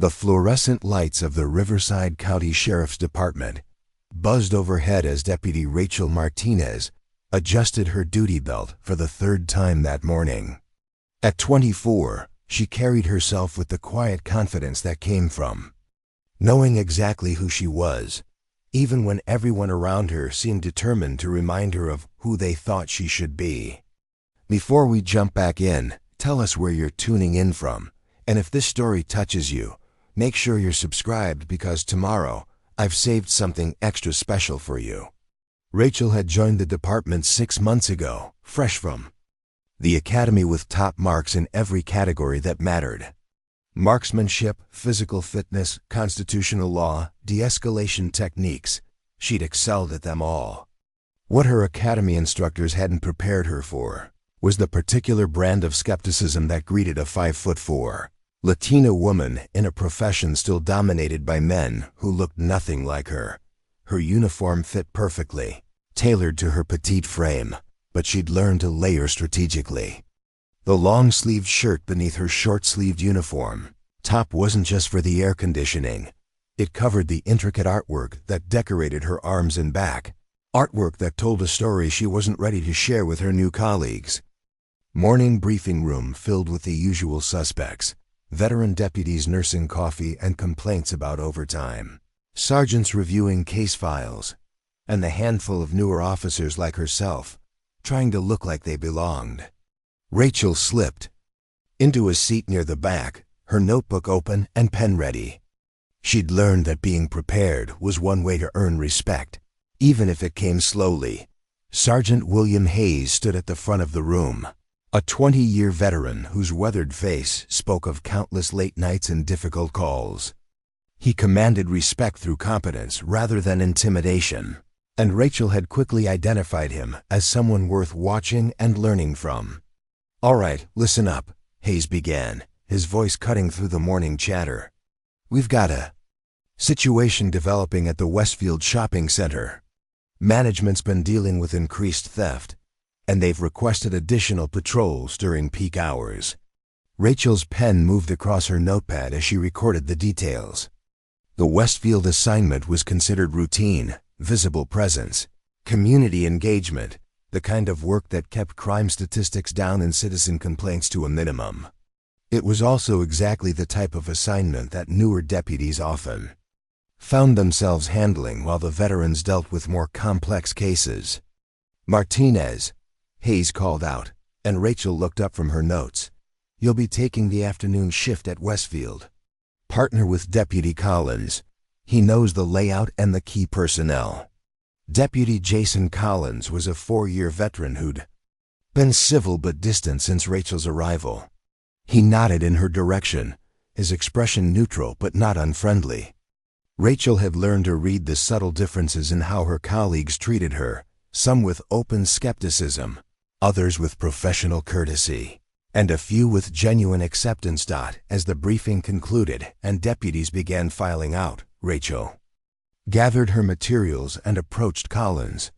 The fluorescent lights of the Riverside County Sheriff's Department buzzed overhead as Deputy Rachel Martinez adjusted her duty belt for the third time that morning. At 24, she carried herself with the quiet confidence that came from knowing exactly who she was, even when everyone around her seemed determined to remind her of who they thought she should be. Before we jump back in, tell us where you're tuning in from, and if this story touches you, make sure you're subscribed because tomorrow I've saved something extra special for you. Rachel had joined the department 6 months ago, fresh from the academy with top marks in every category that mattered. Marksmanship, physical fitness, constitutional law, de-escalation techniques. She'd excelled at them all. What her academy instructors hadn't prepared her for was the particular brand of skepticism that greeted a 5'4" Latina woman in a profession still dominated by men who looked nothing like her. Her uniform fit perfectly, tailored to her petite frame, but she'd learned to layer strategically. The long-sleeved shirt beneath her short-sleeved uniform top wasn't just for the air conditioning. It covered the intricate artwork that decorated her arms and back, artwork that told a story she wasn't ready to share with her new colleagues. Morning briefing room filled with the usual suspects, veteran deputies nursing coffee and complaints about overtime, sergeants reviewing case files, and the handful of newer officers like herself, trying to look like they belonged. Rachel slipped into a seat near the back, her notebook open and pen ready. She'd learned that being prepared was one way to earn respect, even if it came slowly. Sergeant William Hayes stood at the front of the room, a 20-year veteran whose weathered face spoke of countless late nights and difficult calls. He commanded respect through competence rather than intimidation, and Rachel had quickly identified him as someone worth watching and learning from. "All right, listen up," Hayes began, his voice cutting through the morning chatter. "We've got a situation developing at the Westfield Shopping Center. Management's been dealing with increased theft, and they've requested additional patrols during peak hours." Rachel's pen moved across her notepad as she recorded the details. The Westfield assignment was considered routine, visible presence, community engagement, the kind of work that kept crime statistics down and citizen complaints to a minimum. It was also exactly the type of assignment that newer deputies often found themselves handling while the veterans dealt with more complex cases. "Martinez," Hayes called out, and Rachel looked up from her notes. "You'll be taking the afternoon shift at Westfield. Partner with Deputy Collins. He knows the layout and the key personnel." Deputy Jason Collins was a 4-year veteran who'd been civil but distant since Rachel's arrival. He nodded in her direction, his expression neutral but not unfriendly. Rachel had learned to read the subtle differences in how her colleagues treated her, some with open skepticism, others with professional courtesy, and a few with genuine acceptance. As the briefing concluded and deputies began filing out, Rachel gathered her materials and approached Collins.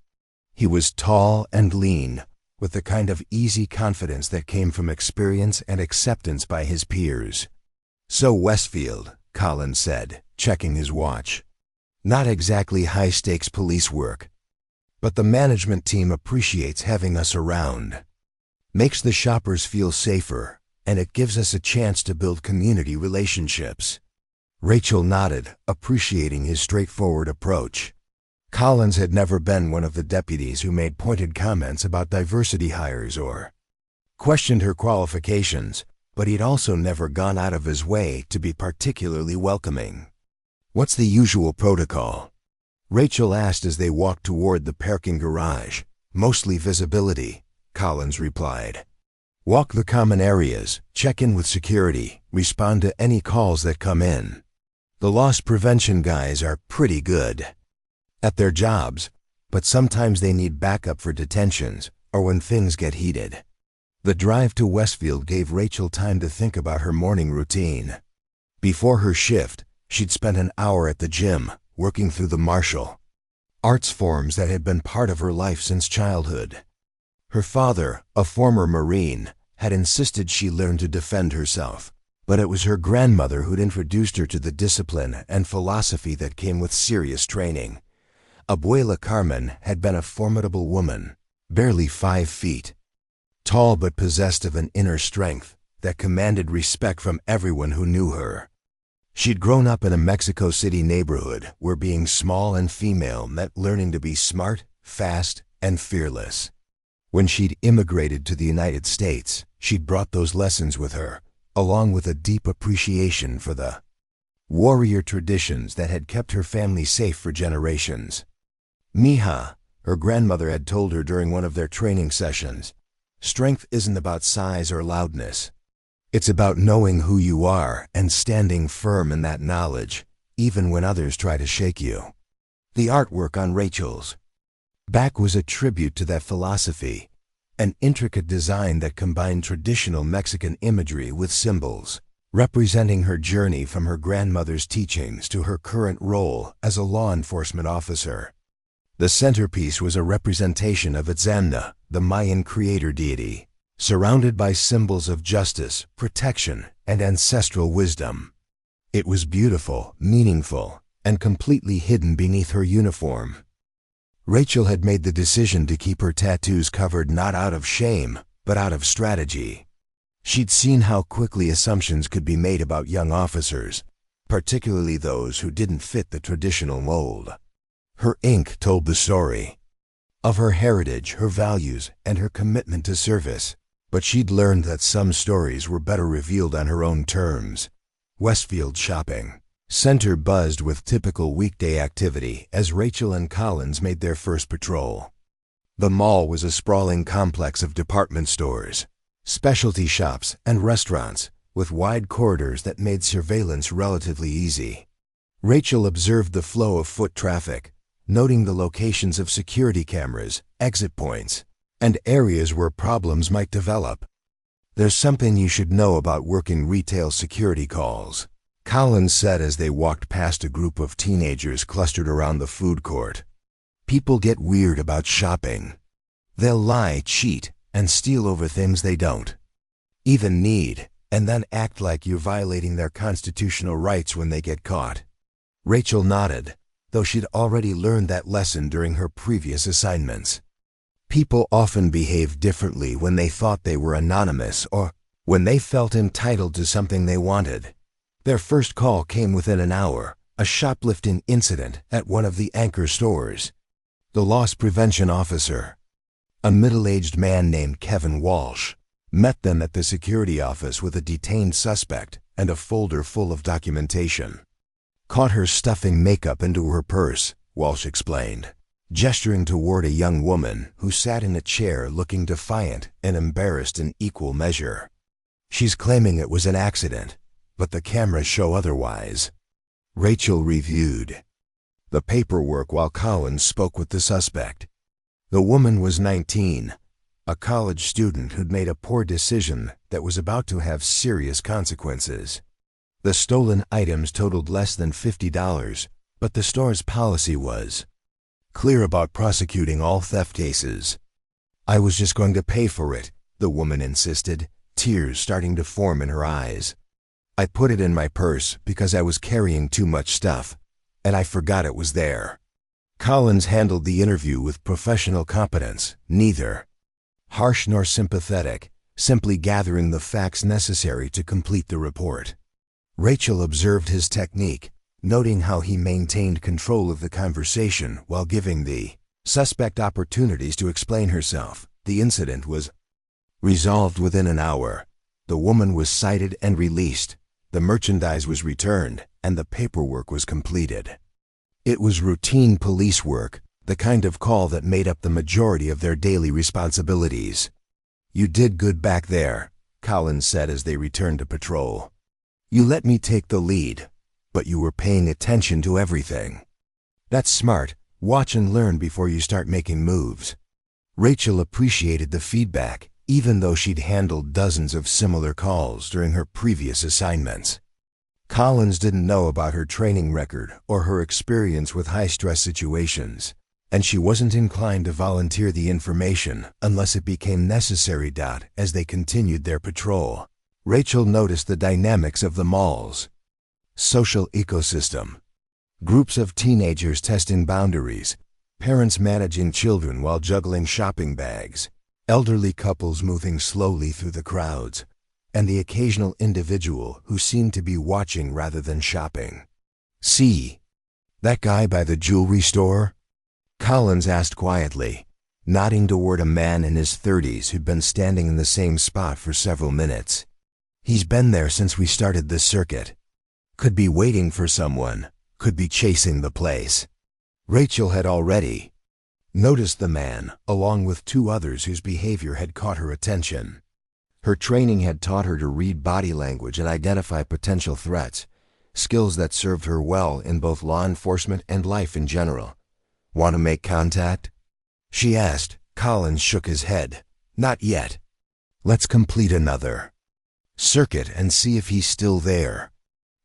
He was tall and lean, with the kind of easy confidence that came from experience and acceptance by his peers. "So Westfield," Collins said, checking his watch. "Not exactly high-stakes police work, but the management team appreciates having us around. Makes the shoppers feel safer, and it gives us a chance to build community relationships." Rachel nodded, appreciating his straightforward approach. Collins had never been one of the deputies who made pointed comments about diversity hires or questioned her qualifications, but he'd also never gone out of his way to be particularly welcoming. "What's the usual protocol?" Rachel asked as they walked toward the parking garage. "Mostly visibility," Collins replied. "Walk the common areas, check in with security, respond to any calls that come in. The loss prevention guys are pretty good at their jobs, but sometimes they need backup for detentions or when things get heated." The drive to Westfield gave Rachel time to think about her morning routine. Before her shift, she'd spent an hour at the gym, working through the martial arts forms that had been part of her life since childhood. Her father, a former Marine, had insisted she learn to defend herself, But it was her grandmother who'd introduced her to the discipline and philosophy that came with serious training. Abuela Carmen had been a formidable woman, barely 5 feet tall but possessed of an inner strength that commanded respect from everyone who knew her. She'd grown up in a Mexico City neighborhood where being small and female meant learning to be smart, fast, and fearless. When she'd immigrated to the United States, she'd brought those lessons with her, along with a deep appreciation for the warrior traditions that had kept her family safe for generations. Mija, her grandmother had told her during one of their training sessions, strength isn't about size or loudness. It's about knowing who you are and standing firm in that knowledge, even when others try to shake you. The artwork on Rachel's back was a tribute to that philosophy, an intricate design that combined traditional Mexican imagery with symbols, representing her journey from her grandmother's teachings to her current role as a law enforcement officer. The centerpiece was a representation of Itzamna, the Mayan creator deity, surrounded by symbols of justice, protection, and ancestral wisdom. It was beautiful, meaningful, and completely hidden beneath her uniform. Rachel had made the decision to keep her tattoos covered not out of shame, but out of strategy. She'd seen how quickly assumptions could be made about young officers, particularly those who didn't fit the traditional mold. Her ink told the story of her heritage, her values, and her commitment to service, but she'd learned that some stories were better revealed on her own terms. Westfield Shopping Center buzzed with typical weekday activity as Rachel and Collins made their first patrol. The mall was a sprawling complex of department stores, specialty shops, and restaurants, with wide corridors that made surveillance relatively easy. Rachel observed the flow of foot traffic, noting the locations of security cameras, exit points, and areas where problems might develop. "There's something you should know about working retail security calls," Collins said as they walked past a group of teenagers clustered around the food court. "People get weird about shopping. They'll lie, cheat, and steal over things they don't even need, and then act like you're violating their constitutional rights when they get caught." Rachel nodded, though she'd already learned that lesson during her previous assignments. People often behaved differently when they thought they were anonymous or when they felt entitled to something they wanted. Their first call came within an hour, a shoplifting incident at one of the anchor stores. The loss prevention officer, a middle-aged man named Kevin Walsh, met them at the security office with a detained suspect and a folder full of documentation. "Caught her stuffing makeup into her purse," Walsh explained, gesturing toward a young woman who sat in a chair looking defiant and embarrassed in equal measure. "She's claiming it was an accident, but the cameras show otherwise." Rachel reviewed the paperwork while Collins spoke with the suspect. The woman was 19, a college student who'd made a poor decision that was about to have serious consequences. The stolen items totaled less than $50, but the store's policy was clear about prosecuting all theft cases. "I was just going to pay for it," the woman insisted, tears starting to form in her eyes. "I put it in my purse because I was carrying too much stuff, and I forgot it was there." Collins handled the interview with professional competence, neither harsh nor sympathetic, simply gathering the facts necessary to complete the report. Rachel observed his technique, noting how he maintained control of the conversation while giving the suspect opportunities to explain herself. The incident was resolved within an hour. The woman was cited and released, the merchandise was returned, and the paperwork was completed. It was routine police work, the kind of call that made up the majority of their daily responsibilities. "You did good back there," Collins said as they returned to patrol. "You let me take the lead, but you were paying attention to everything. That's smart. Watch and learn before you start making moves." Rachel appreciated the feedback, even though she'd handled dozens of similar calls during her previous assignments. Collins didn't know about her training record or her experience with high-stress situations, and she wasn't inclined to volunteer the information unless it became necessary. As they continued their patrol, Rachel noticed the dynamics of the mall's social ecosystem. Groups of teenagers testing boundaries, parents managing children while juggling shopping bags, elderly couples moving slowly through the crowds, and the occasional individual who seemed to be watching rather than shopping. "See that guy by the jewelry store?" Collins asked quietly, nodding toward a man in his 30s who'd been standing in the same spot for several minutes. "He's been there since we started this circuit. Could be waiting for someone, could be chasing the place." Rachel had already noticed the man, along with two others whose behavior had caught her attention. Her training had taught her to read body language and identify potential threats, skills that served her well in both law enforcement and life in general. "Want to make contact?" she asked. Collins shook his head. "Not yet. Let's complete another circuit and see if he's still there.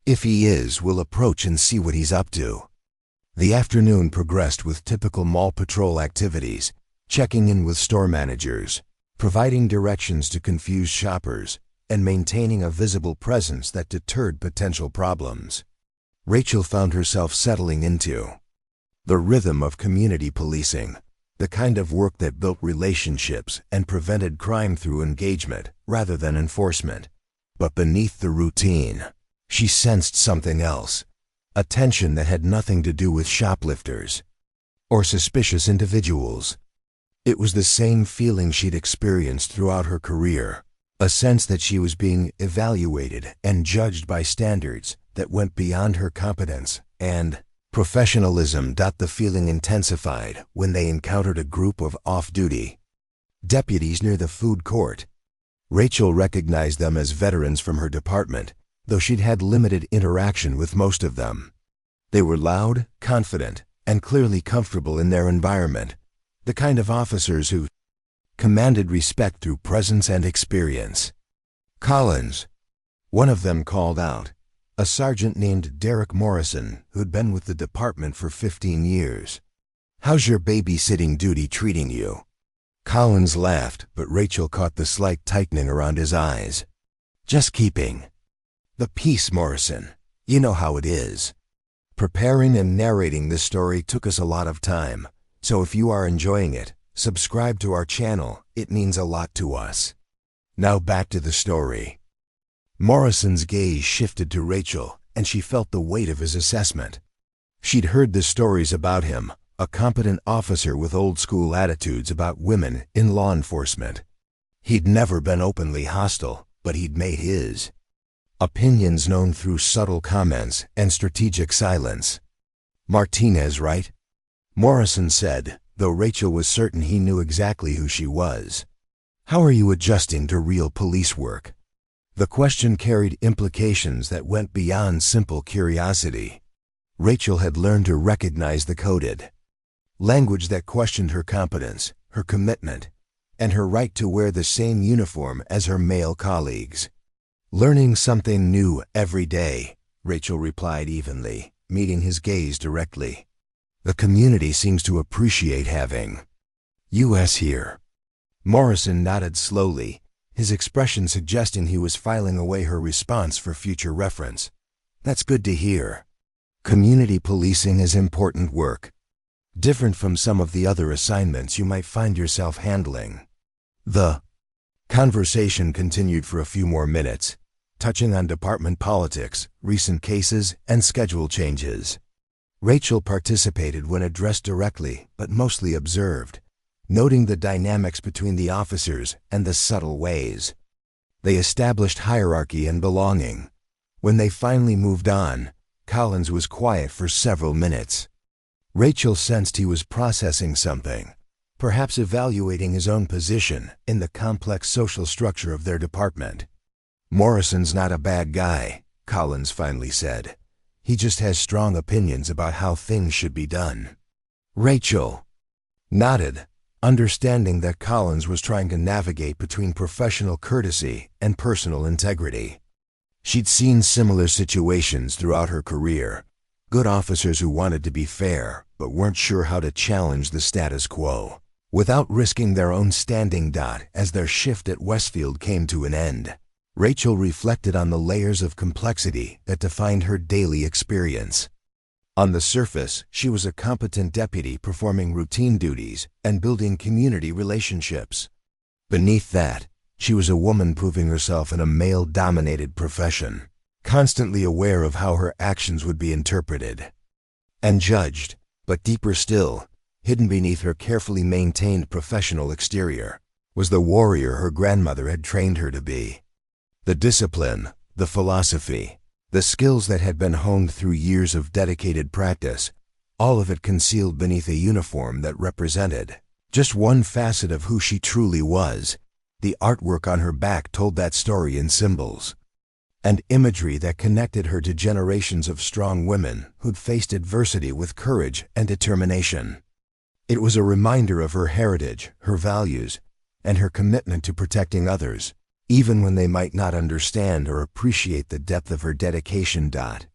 If he is, we'll approach and see what he's up to." The afternoon progressed with typical mall patrol activities, checking in with store managers, providing directions to confused shoppers, and maintaining a visible presence that deterred potential problems. Rachel found herself settling into the rhythm of community policing, the kind of work that built relationships and prevented crime through engagement rather than enforcement. But beneath the routine, she sensed something else, a tension that had nothing to do with shoplifters or suspicious individuals. It was the same feeling she'd experienced throughout her career, a sense that she was being evaluated and judged by standards that went beyond her competence and professionalism. The feeling intensified when they encountered a group of off-duty deputies near the food court. Rachel recognized them as veterans from her department, though she'd had limited interaction with most of them. They were loud, confident, and clearly comfortable in their environment, the kind of officers who commanded respect through presence and experience. "Collins," one of them called out, a sergeant named Derek Morrison who'd been with the department for 15 years. "How's your babysitting duty treating you?" Collins laughed, but Rachel caught the slight tightening around his eyes. "Just keeping the peace, Morrison. You know how it is." Preparing and narrating this story took us a lot of time, so if you are enjoying it, subscribe to our channel. It means a lot to us. Now back to the story. Morrison's gaze shifted to Rachel, and she felt the weight of his assessment. She'd heard the stories about him, a competent officer with old-school attitudes about women in law enforcement. He'd never been openly hostile, but he'd made his opinions known through subtle comments and strategic silence. "Martinez, right?" Morrison said, though Rachel was certain he knew exactly who she was. "How are you adjusting to real police work?" The question carried implications that went beyond simple curiosity. Rachel had learned to recognize the coded language that questioned her competence, her commitment, and her right to wear the same uniform as her male colleagues. "Learning something new every day," Rachel replied evenly, meeting his gaze directly. "The community seems to appreciate having us here." Morrison nodded slowly, his expression suggesting he was filing away her response for future reference. "That's good to hear. Community policing is important work, different from some of the other assignments you might find yourself handling." The conversation continued for a few more minutes, touching on department politics, recent cases, and schedule changes. Rachel participated when addressed directly, but mostly observed, noting the dynamics between the officers and the subtle ways they established hierarchy and belonging. When they finally moved on, Collins was quiet for several minutes. Rachel sensed he was processing something, perhaps evaluating his own position in the complex social structure of their department. "Morrison's not a bad guy," Collins finally said. "He just has strong opinions about how things should be done." Rachel nodded, understanding that Collins was trying to navigate between professional courtesy and personal integrity. She'd seen similar situations throughout her career, good officers who wanted to be fair but weren't sure how to challenge the status quo without risking their own standing. As their shift at Westfield came to an end, Rachel reflected on the layers of complexity that defined her daily experience. On the surface, she was a competent deputy performing routine duties and building community relationships. Beneath that, she was a woman proving herself in a male-dominated profession, constantly aware of how her actions would be interpreted and judged. But deeper still, hidden beneath her carefully maintained professional exterior, was the warrior her grandmother had trained her to be. The discipline, the philosophy, the skills that had been honed through years of dedicated practice, all of it concealed beneath a uniform that represented just one facet of who she truly was. The artwork on her back told that story in symbols and imagery that connected her to generations of strong women who'd faced adversity with courage and determination. It was a reminder of her heritage, her values, and her commitment to protecting others, even when they might not understand or appreciate the depth of her dedication.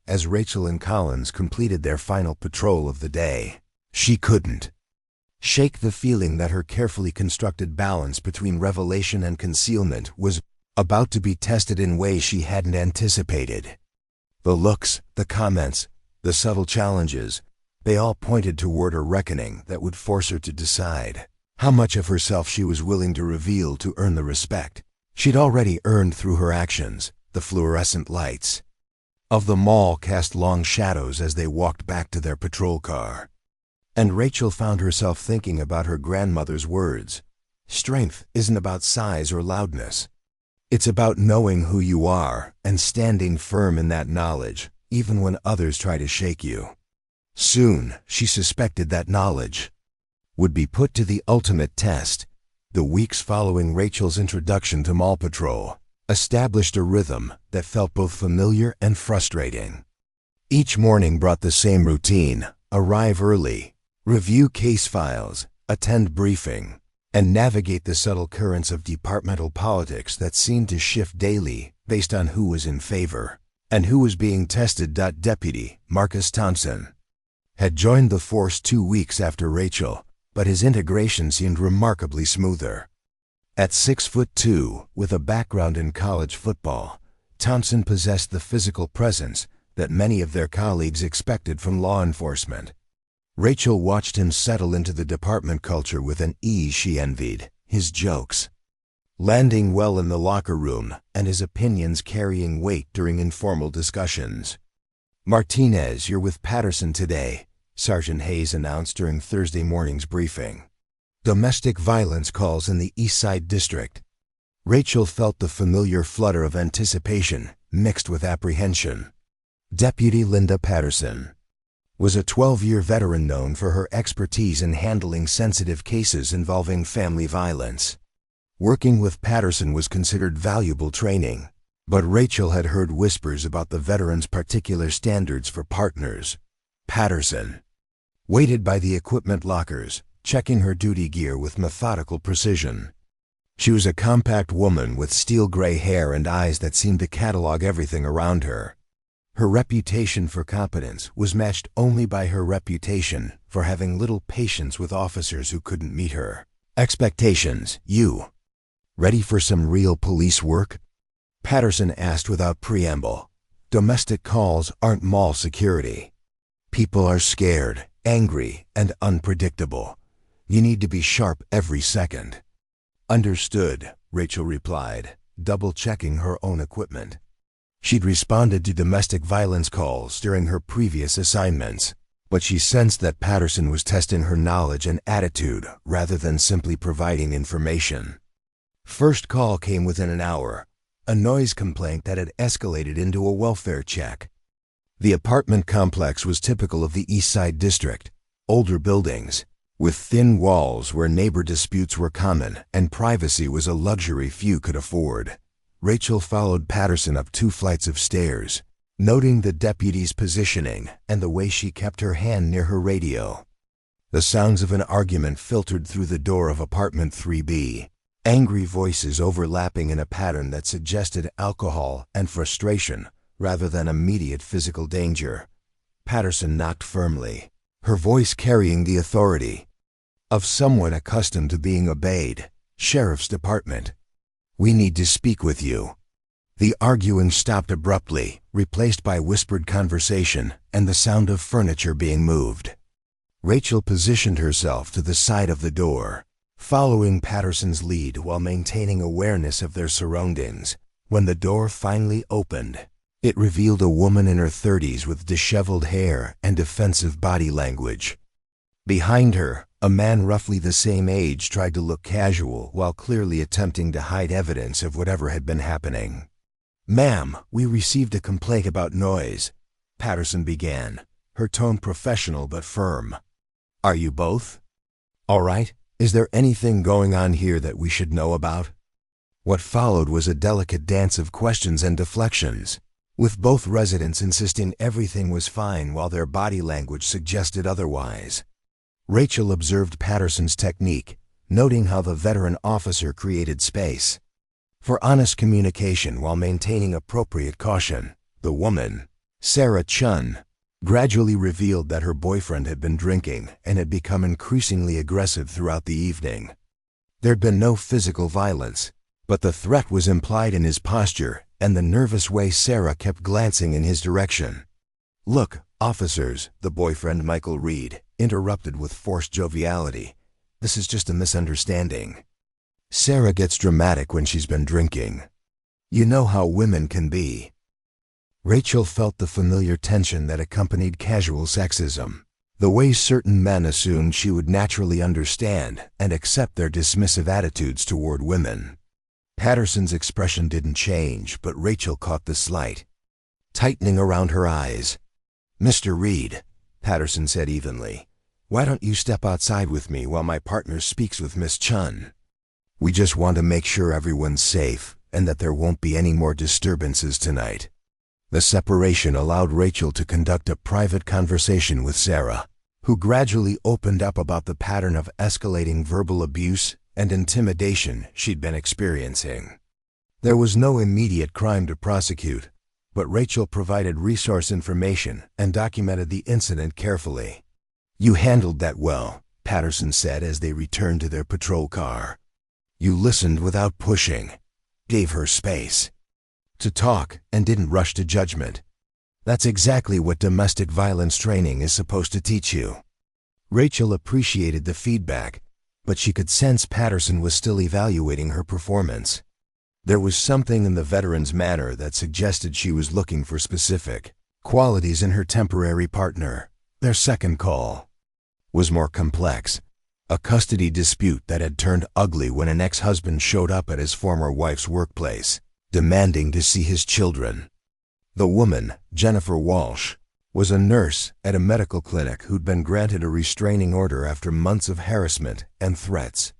As Rachel and Collins completed their final patrol of the day, she couldn't shake the feeling that her carefully constructed balance between revelation and concealment was about to be tested in ways she hadn't anticipated. The looks, the comments, the subtle challenges, they all pointed toward a reckoning that would force her to decide how much of herself she was willing to reveal to earn the respect she'd already earned through her actions. The fluorescent lights of the mall cast long shadows as they walked back to their patrol car, and Rachel found herself thinking about her grandmother's words. Strength isn't about size or loudness. It's about knowing who you are and standing firm in that knowledge, even when others try to shake you. Soon, she suspected that knowledge would be put to the ultimate test. The weeks following Rachel's introduction to Mall Patrol established a rhythm that felt both familiar and frustrating. Each morning brought the same routine: arrive early, review case files, attend briefing, and navigate the subtle currents of departmental politics that seemed to shift daily based on who was in favor and who was being tested. Deputy Marcus Thompson had joined the force 2 weeks after Rachel, but his integration seemed remarkably smoother. At 6'2", with a background in college football, Thompson possessed the physical presence that many of their colleagues expected from law enforcement. Rachel watched him settle into the department culture with an ease she envied, his jokes landing well in the locker room and his opinions carrying weight during informal discussions. "Martinez, you're with Patterson today," Sergeant Hayes announced during Thursday morning's briefing. "Domestic violence calls in the East Side District." Rachel felt the familiar flutter of anticipation mixed with apprehension. Deputy Linda Patterson was a 12-year veteran known for her expertise in handling sensitive cases involving family violence. Working with Patterson was considered valuable training, but Rachel had heard whispers about the veteran's particular standards for partners. Patterson waited by the equipment lockers, checking her duty gear with methodical precision. She was a compact woman with steel gray hair and eyes that seemed to catalog everything around her. Her reputation for competence was matched only by her reputation for having little patience with officers who couldn't meet her expectations. "You ready for some real police work?" Patterson asked without preamble. "Domestic calls aren't mall security. People are scared, angry, and unpredictable. You need to be sharp every second." "Understood," Rachel replied, double-checking her own equipment. She'd responded to domestic violence calls during her previous assignments, but she sensed that Patterson was testing her knowledge and attitude rather than simply providing information. First call came within an hour, a noise complaint that had escalated into a welfare check. The apartment complex was typical of the East Side District: older buildings, with thin walls where neighbor disputes were common and privacy was a luxury few could afford. Rachel followed Patterson up 2 flights of stairs, noting the deputy's positioning and the way she kept her hand near her radio. The sounds of an argument filtered through the door of apartment 3B, angry voices overlapping in a pattern that suggested alcohol and frustration rather than immediate physical danger. Patterson knocked firmly, her voice carrying the authority of someone accustomed to being obeyed. "Sheriff's Department. We need to speak with you." The arguing stopped abruptly, replaced by whispered conversation and the sound of furniture being moved. Rachel positioned herself to the side of the door, following Patterson's lead while maintaining awareness of their surroundings. When the door finally opened, it revealed a woman in her 30s with disheveled hair and defensive body language. Behind her, a man roughly the same age tried to look casual while clearly attempting to hide evidence of whatever had been happening. "Ma'am, we received a complaint about noise," Patterson began, her tone professional but firm. "Are you both all right? Is there anything going on here that we should know about?" What followed was a delicate dance of questions and deflections, with both residents insisting everything was fine while their body language suggested otherwise. Rachel observed Patterson's technique, noting how the veteran officer created space for honest communication while maintaining appropriate caution. The woman, Sarah Chun, gradually revealed that her boyfriend had been drinking and had become increasingly aggressive throughout the evening. There'd been no physical violence, but the threat was implied in his posture and the nervous way Sarah kept glancing in his direction. "Look, officers," the boyfriend Michael Reed interrupted with forced joviality, "this is just a misunderstanding. Sarah gets dramatic when she's been drinking. You know how women can be." Rachel felt the familiar tension that accompanied casual sexism, the way certain men assumed she would naturally understand and accept their dismissive attitudes toward women. Patterson's expression didn't change, but Rachel caught the slight tightening around her eyes. "Mr. Reed," Patterson said evenly, "why don't you step outside with me while my partner speaks with Miss Chun? We just want to make sure everyone's safe and that there won't be any more disturbances tonight." The separation allowed Rachel to conduct a private conversation with Sarah, who gradually opened up about the pattern of escalating verbal abuse and intimidation she'd been experiencing. There was no immediate crime to prosecute, but Rachel provided resource information and documented the incident carefully. "You handled that well," Patterson said as they returned to their patrol car. "You listened without pushing, gave her space to talk, and didn't rush to judgment. That's exactly what domestic violence training is supposed to teach you." Rachel appreciated the feedback, but she could sense Patterson was still evaluating her performance. There was something in the veteran's manner that suggested she was looking for specific qualities in her temporary partner. Their second call was more complex, a custody dispute that had turned ugly when an ex-husband showed up at his former wife's workplace, demanding to see his children. The woman, Jennifer Walsh, was a nurse at a medical clinic who'd been granted a restraining order after months of harassment and threats.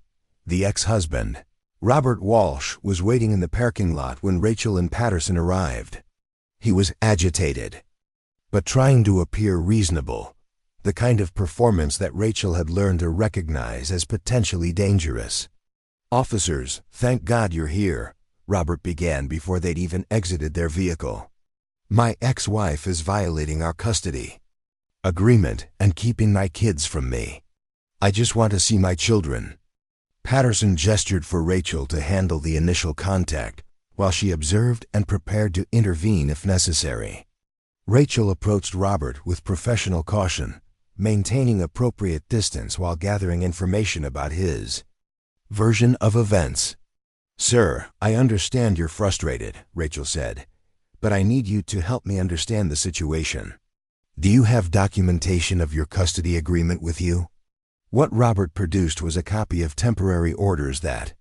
The ex-husband, Robert Walsh, was waiting in the parking lot when Rachel and Patterson arrived. He was agitated, but trying to appear reasonable, the kind of performance that Rachel had learned to recognize as potentially dangerous. "Officers, thank God you're here," Robert began before they'd even exited their vehicle. "My ex-wife is violating our custody agreement and keeping my kids from me. I just want to see my children." Patterson gestured for Rachel to handle the initial contact, while she observed and prepared to intervene if necessary. Rachel approached Robert with professional caution, maintaining appropriate distance while gathering information about his version of events. "Sir, I understand you're frustrated," Rachel said, "but I need you to help me understand the situation. Do you have documentation of your custody agreement with you?" What Robert produced was a copy of temporary orders that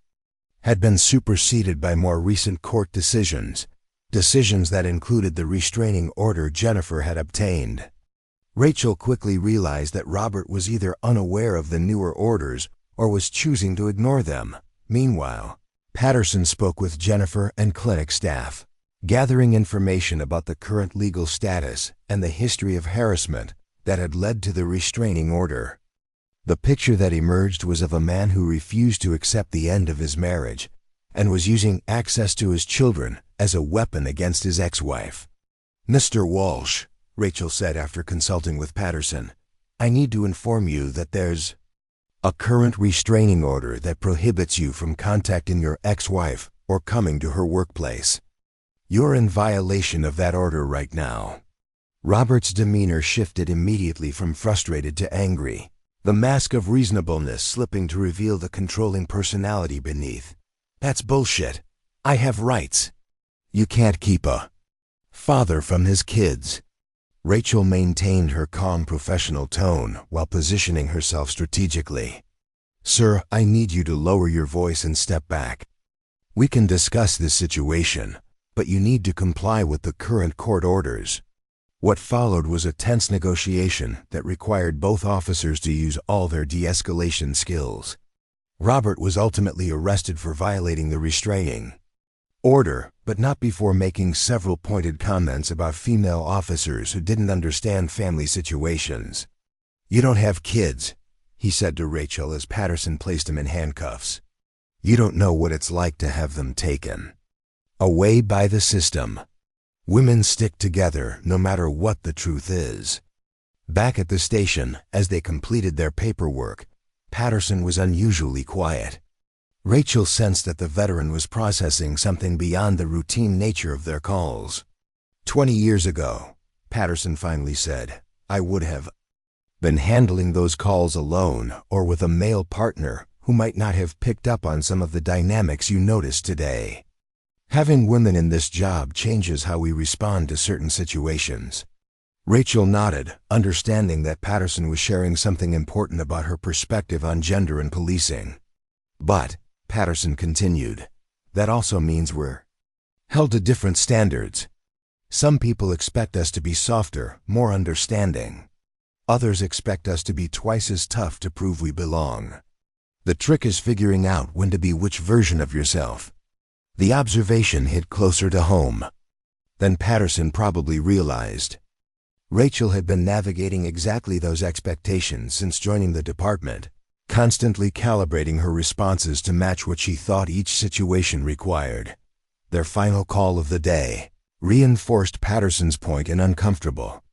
had been superseded by more recent court decisions that included the restraining order Jennifer had obtained. Rachel quickly realized that Robert was either unaware of the newer orders or was choosing to ignore them. Meanwhile, Patterson spoke with Jennifer and clinic staff, gathering information about the current legal status and the history of harassment that had led to the restraining order. The picture that emerged was of a man who refused to accept the end of his marriage and was using access to his children as a weapon against his ex-wife. "Mr. Walsh," Rachel said after consulting with Patterson, "I need to inform you that there's a current restraining order that prohibits you from contacting your ex-wife or coming to her workplace. You're in violation of that order right now." Robert's demeanor shifted immediately from frustrated to angry, the mask of reasonableness slipping to reveal the controlling personality beneath. "That's bullshit. I have rights. You can't keep a father from his kids." Rachel maintained her calm professional tone while positioning herself strategically. "Sir, I need you to lower your voice and step back. We can discuss this situation, but you need to comply with the current court orders." What followed was a tense negotiation that required both officers to use all their de-escalation skills. Robert was ultimately arrested for violating the restraining order, but not before making several pointed comments about female officers who didn't understand family situations. "You don't have kids," he said to Rachel as Patterson placed him in handcuffs. "You don't know what it's like to have them taken away by the system. Women stick together no matter what the truth is." Back at the station, as they completed their paperwork, Patterson was unusually quiet. Rachel sensed that the veteran was processing something beyond the routine nature of their calls. 20 years ago," Patterson finally said, "I would have been handling those calls alone or with a male partner who might not have picked up on some of the dynamics you notice today. Having women in this job changes how we respond to certain situations." Rachel nodded, understanding that Patterson was sharing something important about her perspective on gender and policing. "But," Patterson continued, "that also means we're held to different standards. Some people expect us to be softer, more understanding. Others expect us to be twice as tough to prove we belong. The trick is figuring out when to be which version of yourself." The observation hit closer to home than Patterson probably realized. Rachel had been navigating exactly those expectations since joining the department, constantly calibrating her responses to match what she thought each situation required. Their final call of the day reinforced Patterson's point in uncomfortable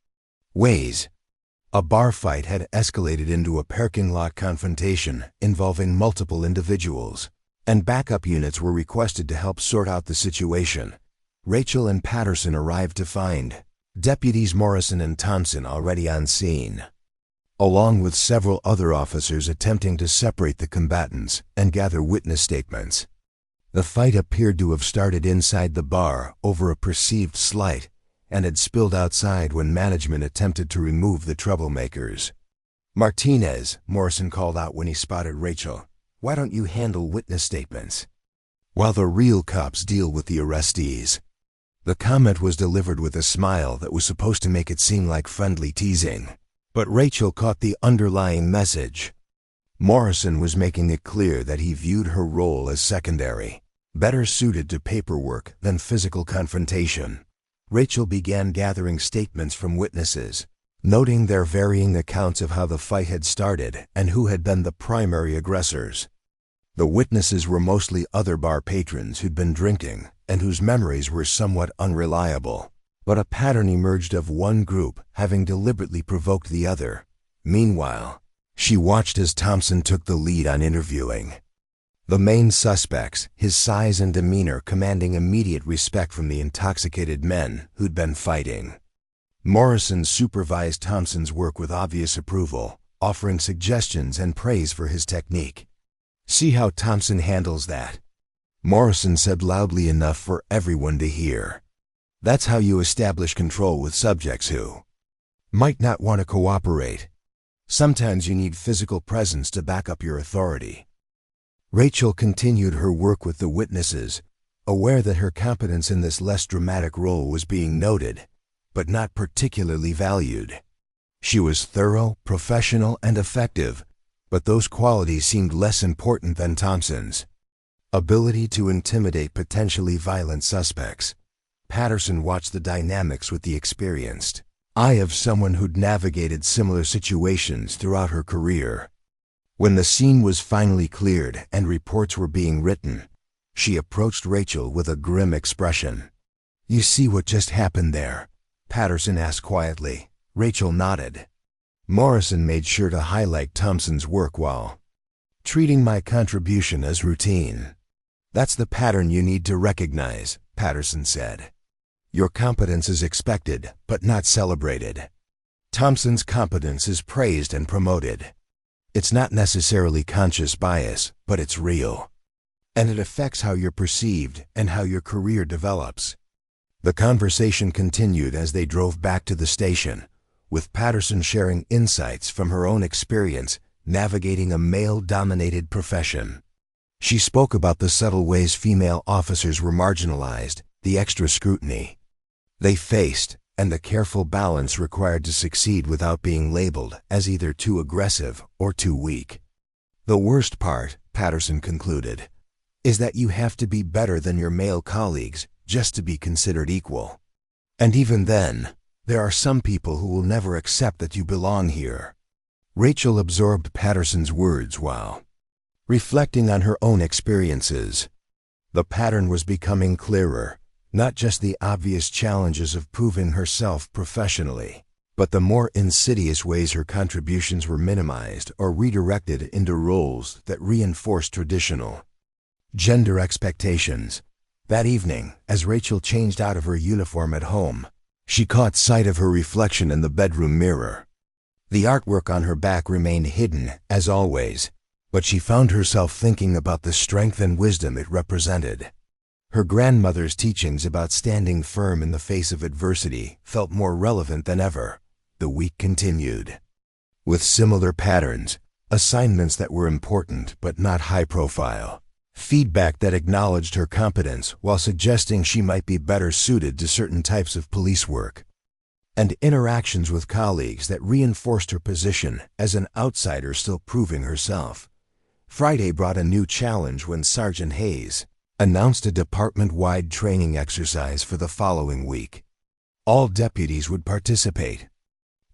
ways. A bar fight had escalated into a parking lot confrontation involving multiple individuals, and backup units were requested to help sort out the situation. Rachel and Patterson arrived to find Deputies Morrison and Thompson already on scene, along with several other officers attempting to separate the combatants and gather witness statements. The fight appeared to have started inside the bar over a perceived slight and had spilled outside when management attempted to remove the troublemakers. "Martinez," Morrison called out when he spotted Rachel, "why don't you handle witness statements while the real cops deal with the arrestees?" The comment was delivered with a smile that was supposed to make it seem like friendly teasing, but Rachel caught the underlying message. Morrison was making it clear that he viewed her role as secondary, better suited to paperwork than physical confrontation. Rachel began gathering statements from witnesses, noting their varying accounts of how the fight had started and who had been the primary aggressors. The witnesses were mostly other bar patrons who'd been drinking and whose memories were somewhat unreliable, but a pattern emerged of one group having deliberately provoked the other. Meanwhile, she watched as Thompson took the lead on interviewing the main suspects, his size and demeanor commanding immediate respect from the intoxicated men who'd been fighting. Morrison supervised Thompson's work with obvious approval, offering suggestions and praise for his technique. "See how Thompson handles that," Morrison said loudly enough for everyone to hear. "That's how you establish control with subjects who might not want to cooperate. Sometimes you need physical presence to back up your authority." Rachel continued her work with the witnesses, aware that her competence in this less dramatic role was being noted, but not particularly valued. She was thorough, professional, and effective, but those qualities seemed less important than Thompson's ability to intimidate potentially violent suspects. Patterson watched the dynamics with the experienced eye of someone who'd navigated similar situations throughout her career. When the scene was finally cleared and reports were being written, she approached Rachel with a grim expression. "You see what just happened there?" Patterson asked quietly. Rachel nodded. Morrison made sure to highlight Thompson's work while treating my contribution as routine. "That's the pattern you need to recognize," Patterson said. Your competence is expected, but not celebrated. Thompson's competence is praised and promoted. It's not necessarily conscious bias, but it's real. And it affects how you're perceived and how your career develops. The conversation continued as they drove back to the station, with Patterson sharing insights from her own experience navigating a male-dominated profession. She spoke about the subtle ways female officers were marginalized, the extra scrutiny they faced, and the careful balance required to succeed without being labeled as either too aggressive or too weak. The worst part, Patterson concluded, is that you have to be better than your male colleagues just to be considered equal. And even then, there are some people who will never accept that you belong here. Rachel absorbed Patterson's words while reflecting on her own experiences. The pattern was becoming clearer, not just the obvious challenges of proving herself professionally, but the more insidious ways her contributions were minimized or redirected into roles that reinforced traditional gender expectations. That evening, as Rachel changed out of her uniform at home, she caught sight of her reflection in the bedroom mirror. The artwork on her back remained hidden, as always, but she found herself thinking about the strength and wisdom it represented. Her grandmother's teachings about standing firm in the face of adversity felt more relevant than ever. The week continued, with similar patterns, assignments that were important but not high-profile, feedback that acknowledged her competence while suggesting she might be better suited to certain types of police work, and interactions with colleagues that reinforced her position as an outsider still proving herself. Friday brought a new challenge when Sergeant Hayes announced a department-wide training exercise for the following week. All deputies would participate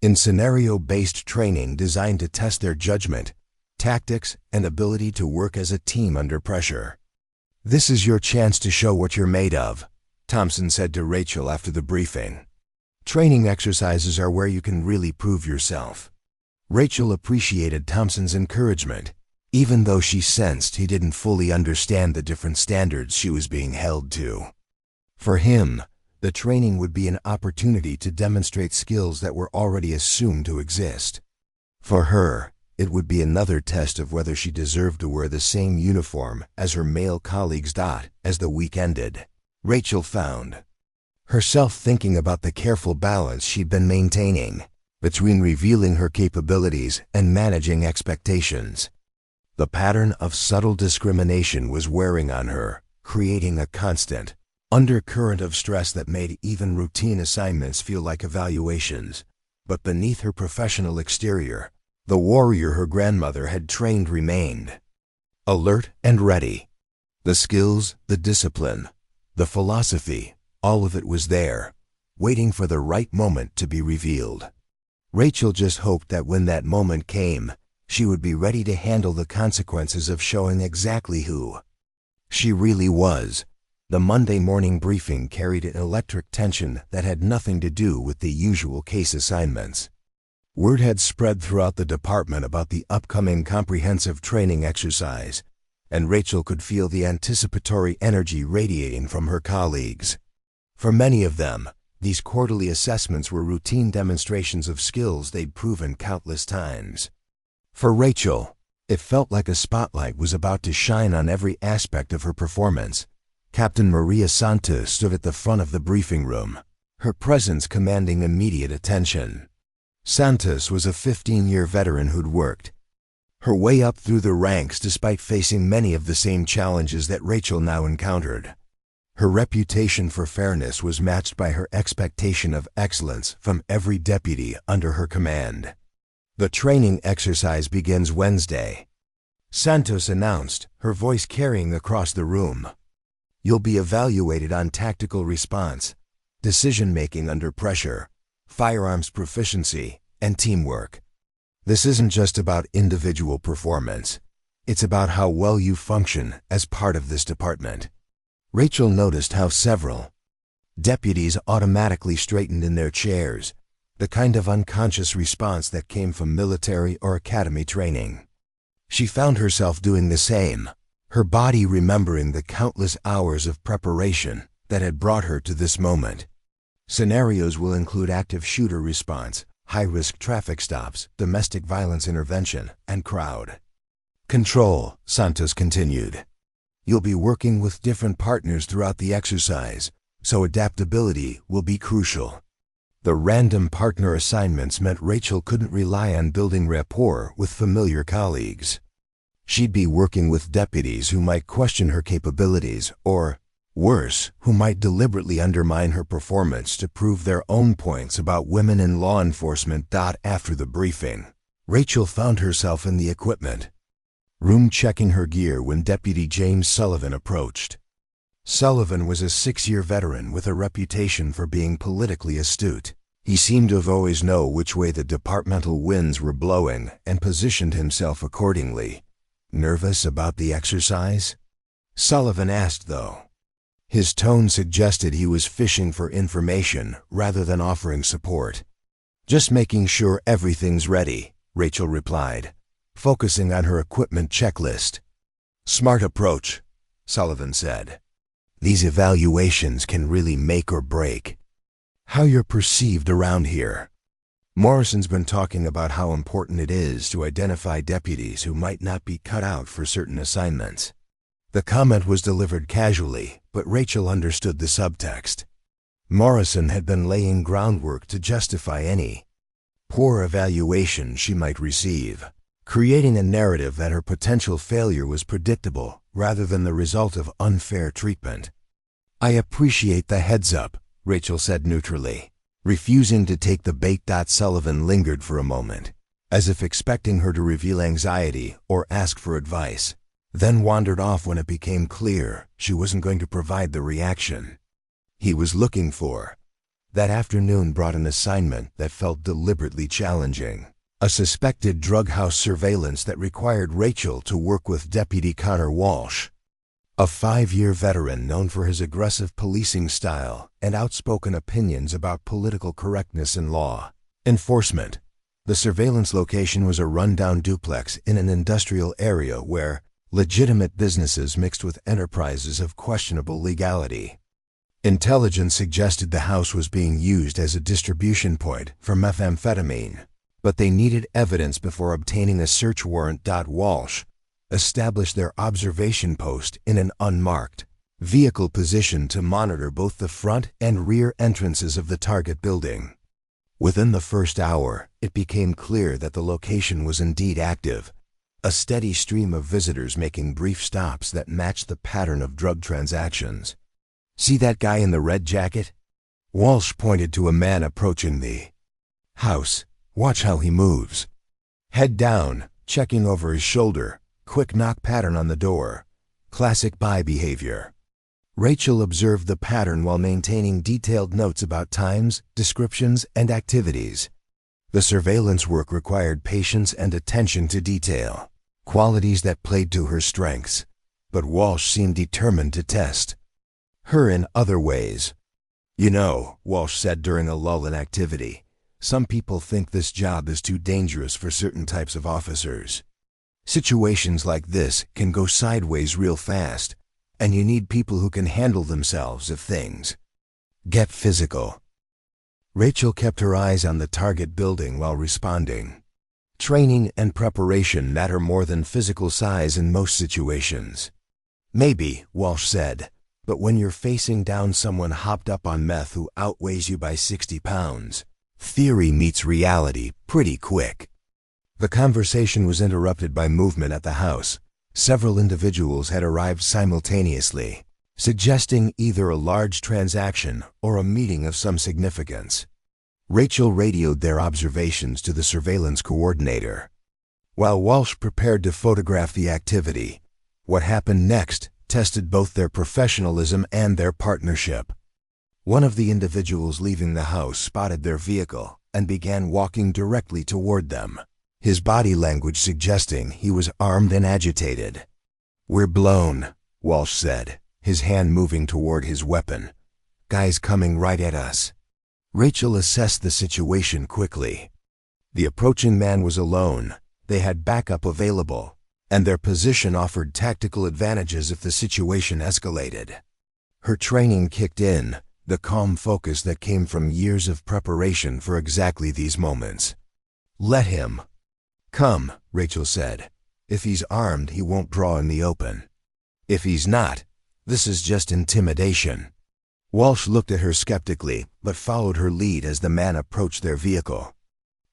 in scenario-based training designed to test their judgment, tactics, and ability to work as a team under pressure. "This is your chance to show what you're made of," Thompson said to Rachel after the briefing. "Training exercises are where you can really prove yourself." Rachel appreciated Thompson's encouragement, even though she sensed he didn't fully understand the different standards she was being held to. For him, the training would be an opportunity to demonstrate skills that were already assumed to exist. For her, it would be another test of whether she deserved to wear the same uniform as her male colleagues. As the week ended, Rachel found herself thinking about the careful balance she'd been maintaining between revealing her capabilities and managing expectations. The pattern of subtle discrimination was wearing on her, creating a constant undercurrent of stress that made even routine assignments feel like evaluations. But beneath her professional exterior, the warrior her grandmother had trained remained, alert and ready. The skills, the discipline, the philosophy, all of it was there, waiting for the right moment to be revealed. Rachel just hoped that when that moment came, she would be ready to handle the consequences of showing exactly who she really was. The Monday morning briefing carried an electric tension that had nothing to do with the usual case assignments. Word had spread throughout the department about the upcoming comprehensive training exercise, and Rachel could feel the anticipatory energy radiating from her colleagues. For many of them, these quarterly assessments were routine demonstrations of skills they'd proven countless times. For Rachel, it felt like a spotlight was about to shine on every aspect of her performance. Captain Maria Santos stood at the front of the briefing room, her presence commanding immediate attention. Santos was a 15-year veteran who'd worked her way up through the ranks despite facing many of the same challenges that Rachel now encountered. Her reputation for fairness was matched by her expectation of excellence from every deputy under her command. "The training exercise begins Wednesday," Santos announced, her voice carrying across the room. "You'll be evaluated on tactical response, decision-making under pressure, firearms proficiency, and teamwork. This isn't just about individual performance. It's about how well you function as part of this department." Rachel noticed how several deputies automatically straightened in their chairs, the kind of unconscious response that came from military or academy training. She found herself doing the same, her body remembering the countless hours of preparation that had brought her to this moment. Scenarios will include active shooter response, high-risk traffic stops, domestic violence intervention, and crowd control, Santos continued. You'll be working with different partners throughout the exercise, so adaptability will be crucial. The random partner assignments meant Rachel couldn't rely on building rapport with familiar colleagues. She'd be working with deputies who might question her capabilities or, worse, who might deliberately undermine her performance to prove their own points about women in law enforcement. After the briefing, Rachel found herself in the equipment room checking her gear when Deputy James Sullivan approached. Sullivan was a 6-year veteran with a reputation for being politically astute. He seemed to have always known which way the departmental winds were blowing and positioned himself accordingly. Nervous about the exercise? Sullivan asked, though. His tone suggested he was fishing for information rather than offering support. Just making sure everything's ready, Rachel replied, focusing on her equipment checklist. Smart approach, Sullivan said. These evaluations can really make or break how you're perceived around here. Morrison's been talking about how important it is to identify deputies who might not be cut out for certain assignments. The comment was delivered casually, but Rachel understood the subtext. Morrison had been laying groundwork to justify any poor evaluation she might receive, creating a narrative that her potential failure was predictable rather than the result of unfair treatment. I appreciate the heads up, Rachel said neutrally, refusing to take the bait. Sullivan lingered for a moment, as if expecting her to reveal anxiety or ask for advice, then wandered off when it became clear she wasn't going to provide the reaction he was looking for. That afternoon brought an assignment that felt deliberately challenging. A suspected drug house surveillance that required Rachel to work with Deputy Connor Walsh, a 5-year veteran known for his aggressive policing style and outspoken opinions about political correctness in law enforcement. The surveillance location was a rundown duplex in an industrial area where legitimate businesses mixed with enterprises of questionable legality. Intelligence suggested the house was being used as a distribution point for methamphetamine, but they needed evidence before obtaining a search warrant. Walsh established their observation post in an unmarked vehicle position to monitor both the front and rear entrances of the target building. Within the first hour, it became clear that the location was indeed active, a steady stream of visitors making brief stops that matched the pattern of drug transactions. See that guy in the red jacket? Walsh pointed to a man approaching the house. Watch how he moves. Head down, checking over his shoulder, quick knock pattern on the door. Classic buy behavior. Rachel observed the pattern while maintaining detailed notes about times, descriptions, and activities. The surveillance work required patience and attention to detail, qualities that played to her strengths, but Walsh seemed determined to test her in other ways. You know, Walsh said during a lull in activity, some people think this job is too dangerous for certain types of officers. Situations like this can go sideways real fast, and you need people who can handle themselves if things get physical. Rachel kept her eyes on the target building while responding. Training and preparation matter more than physical size in most situations. Maybe, Walsh said, but when you're facing down someone hopped up on meth who outweighs you by 60 pounds, theory meets reality pretty quick. The conversation was interrupted by movement at the house. Several individuals had arrived simultaneously, suggesting either a large transaction or a meeting of some significance. Rachel radioed their observations to the surveillance coordinator. While Walsh prepared to photograph the activity, what happened next tested both their professionalism and their partnership. One of the individuals leaving the house spotted their vehicle and began walking directly toward them, his body language suggesting he was armed and agitated. "We're blown," Walsh said, his hand moving toward his weapon. "Guy's coming right at us." Rachel assessed the situation quickly. The approaching man was alone, they had backup available, and their position offered tactical advantages if the situation escalated. Her training kicked in, the calm focus that came from years of preparation for exactly these moments. "Let him come," Rachel said. "If he's armed, he won't draw in the open. If he's not, this is just intimidation." Walsh looked at her skeptically, but followed her lead as the man approached their vehicle.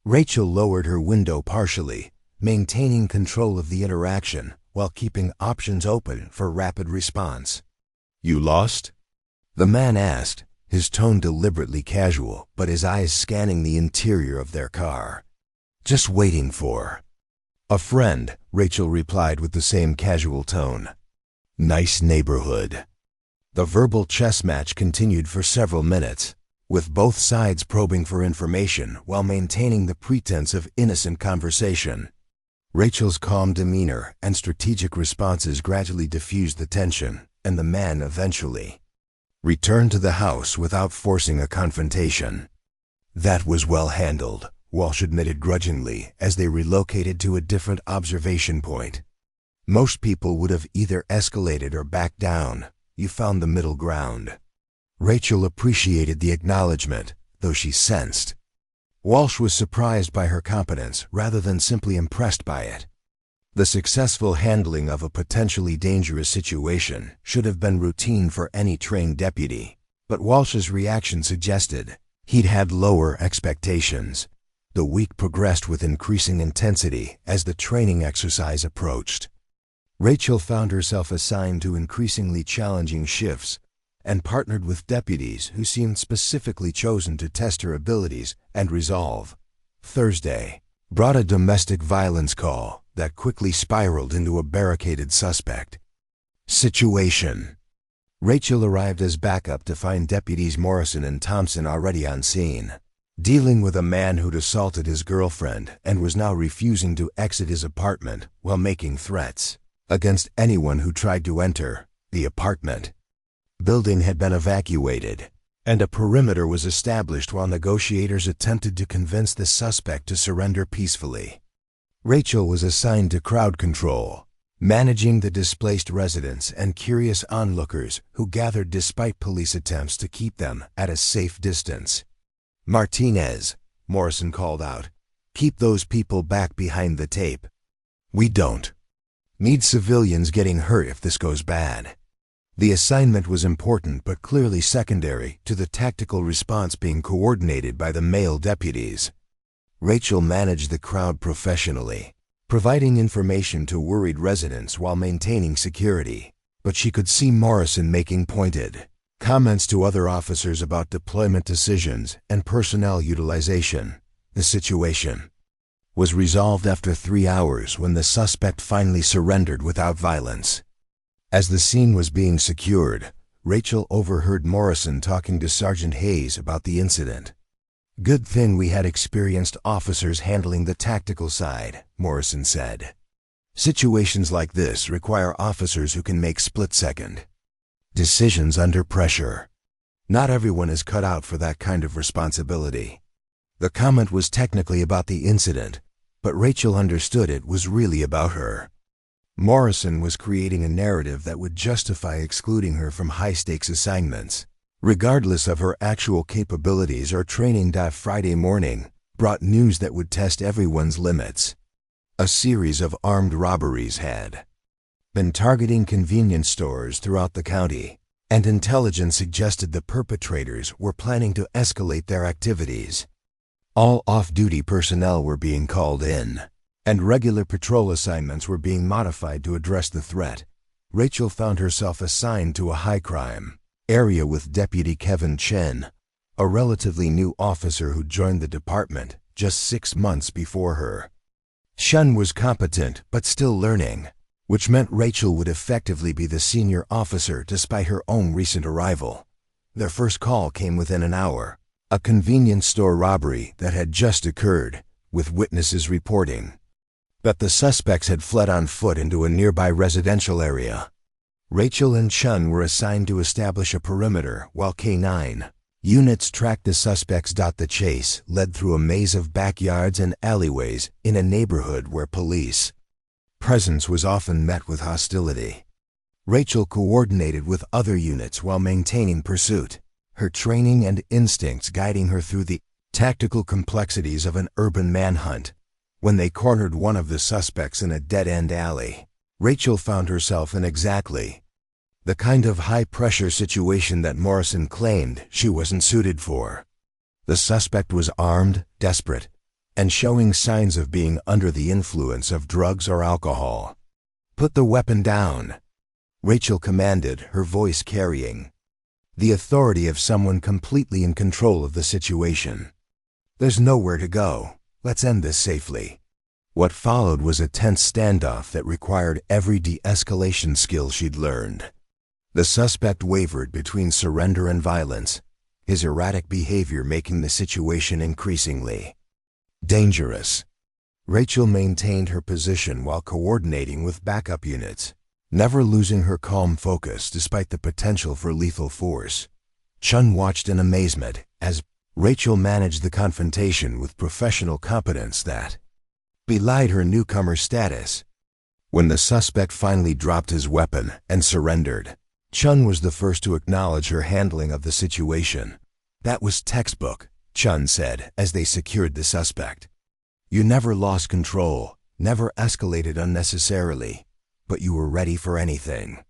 Rachel lowered her window partially, maintaining control of the interaction while keeping options open for rapid response. "You lost?" the man asked, his tone deliberately casual, but his eyes scanning the interior of their car. "Just waiting for a friend," Rachel replied with the same casual tone. "Nice neighborhood." The verbal chess match continued for several minutes, with both sides probing for information while maintaining the pretense of innocent conversation. Rachel's calm demeanor and strategic responses gradually diffused the tension, and the man eventually returned to the house without forcing a confrontation. "That was well handled," Walsh admitted grudgingly as they relocated to a different observation point. "Most people would have either escalated or backed down. You found the middle ground." Rachel appreciated the acknowledgement, though she sensed Walsh was surprised by her competence rather than simply impressed by it. The successful handling of a potentially dangerous situation should have been routine for any trained deputy, but Walsh's reaction suggested he'd had lower expectations. The week progressed with increasing intensity as the training exercise approached. Rachel found herself assigned to increasingly challenging shifts and partnered with deputies who seemed specifically chosen to test her abilities and resolve. Thursday brought a domestic violence call that quickly spiraled into a barricaded suspect situation. Rachel arrived as backup to find deputies Morrison and Thompson already on scene, dealing with a man who'd assaulted his girlfriend and was now refusing to exit his apartment while making threats against anyone who tried to enter the apartment. Building had been evacuated, and a perimeter was established while negotiators attempted to convince the suspect to surrender peacefully. Rachel was assigned to crowd control, managing the displaced residents and curious onlookers who gathered despite police attempts to keep them at a safe distance. "Martinez," Morrison called out, "keep those people back behind the tape. We don't need civilians getting hurt if this goes bad." The assignment was important but clearly secondary to the tactical response being coordinated by the male deputies. Rachel managed the crowd professionally, providing information to worried residents while maintaining security, but she could see Morrison making pointed comments to other officers about deployment decisions and personnel utilization. The situation was resolved after 3 hours when the suspect finally surrendered without violence. As the scene was being secured, Rachel overheard Morrison talking to Sergeant Hayes about the incident. "Good thing we had experienced officers handling the tactical side," Morrison said. "Situations like this require officers who can make split-second decisions under pressure. Not everyone is cut out for that kind of responsibility." The comment was technically about the incident, but Rachel understood it was really about her. Morrison was creating a narrative that would justify excluding her from high-stakes assignments, regardless of her actual capabilities or training. Friday morning brought news that would test everyone's limits. A series of armed robberies had been targeting convenience stores throughout the county, and intelligence suggested the perpetrators were planning to escalate their activities. All off-duty personnel were being called in, and regular patrol assignments were being modified to address the threat. Rachel found herself assigned to a high-crime area with Deputy Kevin Chen, a relatively new officer who joined the department just 6 months before her. Chen was competent but still learning, which meant Rachel would effectively be the senior officer despite her own recent arrival. Their first call came within an hour, a convenience store robbery that had just occurred, with witnesses reporting that the suspects had fled on foot into a nearby residential area. Rachel and Chun were assigned to establish a perimeter while K9 units tracked the suspects. The chase led through a maze of backyards and alleyways in a neighborhood where police presence was often met with hostility. Rachel coordinated with other units while maintaining pursuit, her training and instincts guiding her through the tactical complexities of an urban manhunt. When they cornered one of the suspects in a dead-end alley, Rachel found herself in exactly the kind of high-pressure situation that Morrison claimed she wasn't suited for. The suspect was armed, desperate, and showing signs of being under the influence of drugs or alcohol. "Put the weapon down," Rachel commanded, her voice carrying the authority of someone completely in control of the situation. "There's nowhere to go. Let's end this safely." What followed was a tense standoff that required every de-escalation skill she'd learned. The suspect wavered between surrender and violence, his erratic behavior making the situation increasingly dangerous. Rachel maintained her position while coordinating with backup units, never losing her calm focus despite the potential for lethal force. Chun watched in amazement as Rachel managed the confrontation with professional competence that belied her newcomer status. When the suspect finally dropped his weapon and surrendered, Chun was the first to acknowledge her handling of the situation. "That was textbook," Chun said as they secured the suspect. "You never lost control, never escalated unnecessarily, but you were ready for anything."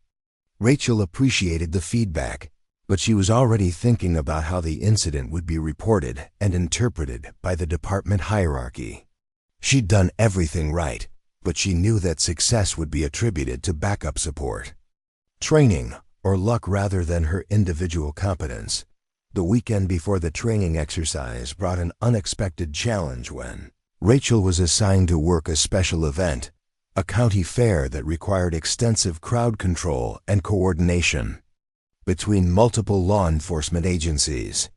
Rachel appreciated the feedback, but she was already thinking about how the incident would be reported and interpreted by the department hierarchy. She'd done everything right, but she knew that success would be attributed to backup support, training, or luck rather than her individual competence. The weekend before the training exercise brought an unexpected challenge when Rachel was assigned to work a special event, a county fair that required extensive crowd control and coordination between multiple law enforcement agencies.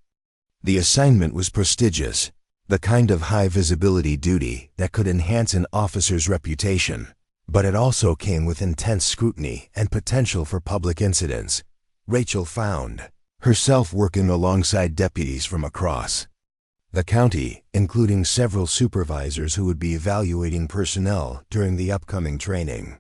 The assignment was prestigious, the kind of high-visibility duty that could enhance an officer's reputation, but it also came with intense scrutiny and potential for public incidents. Rachel found herself working alongside deputies from across the county, including several supervisors who would be evaluating personnel during the upcoming training.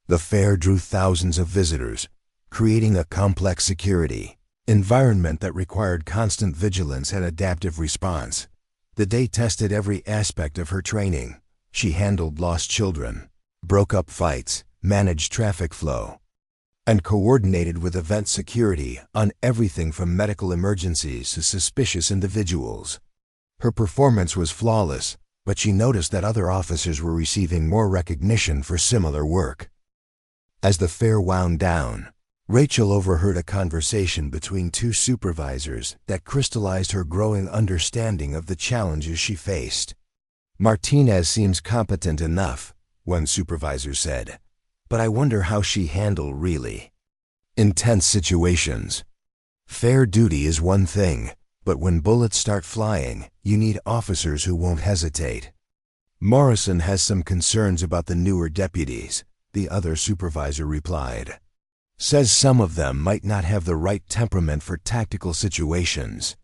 The fair drew thousands of visitors, creating a complex security environment that required constant vigilance and adaptive response. The day tested every aspect of her training. She handled lost children, broke up fights, managed traffic flow, and coordinated with event security on everything from medical emergencies to suspicious individuals. Her performance was flawless, but she noticed that other officers were receiving more recognition for similar work. As the fair wound down, Rachel overheard a conversation between two supervisors that crystallized her growing understanding of the challenges she faced. "Martinez seems competent enough," one supervisor said, "but I wonder how she handled really intense situations. Fair duty is one thing, but when bullets start flying, you need officers who won't hesitate." "Morrison has some concerns about the newer deputies," the other supervisor replied. "Says some of them might not have the right temperament for tactical situations."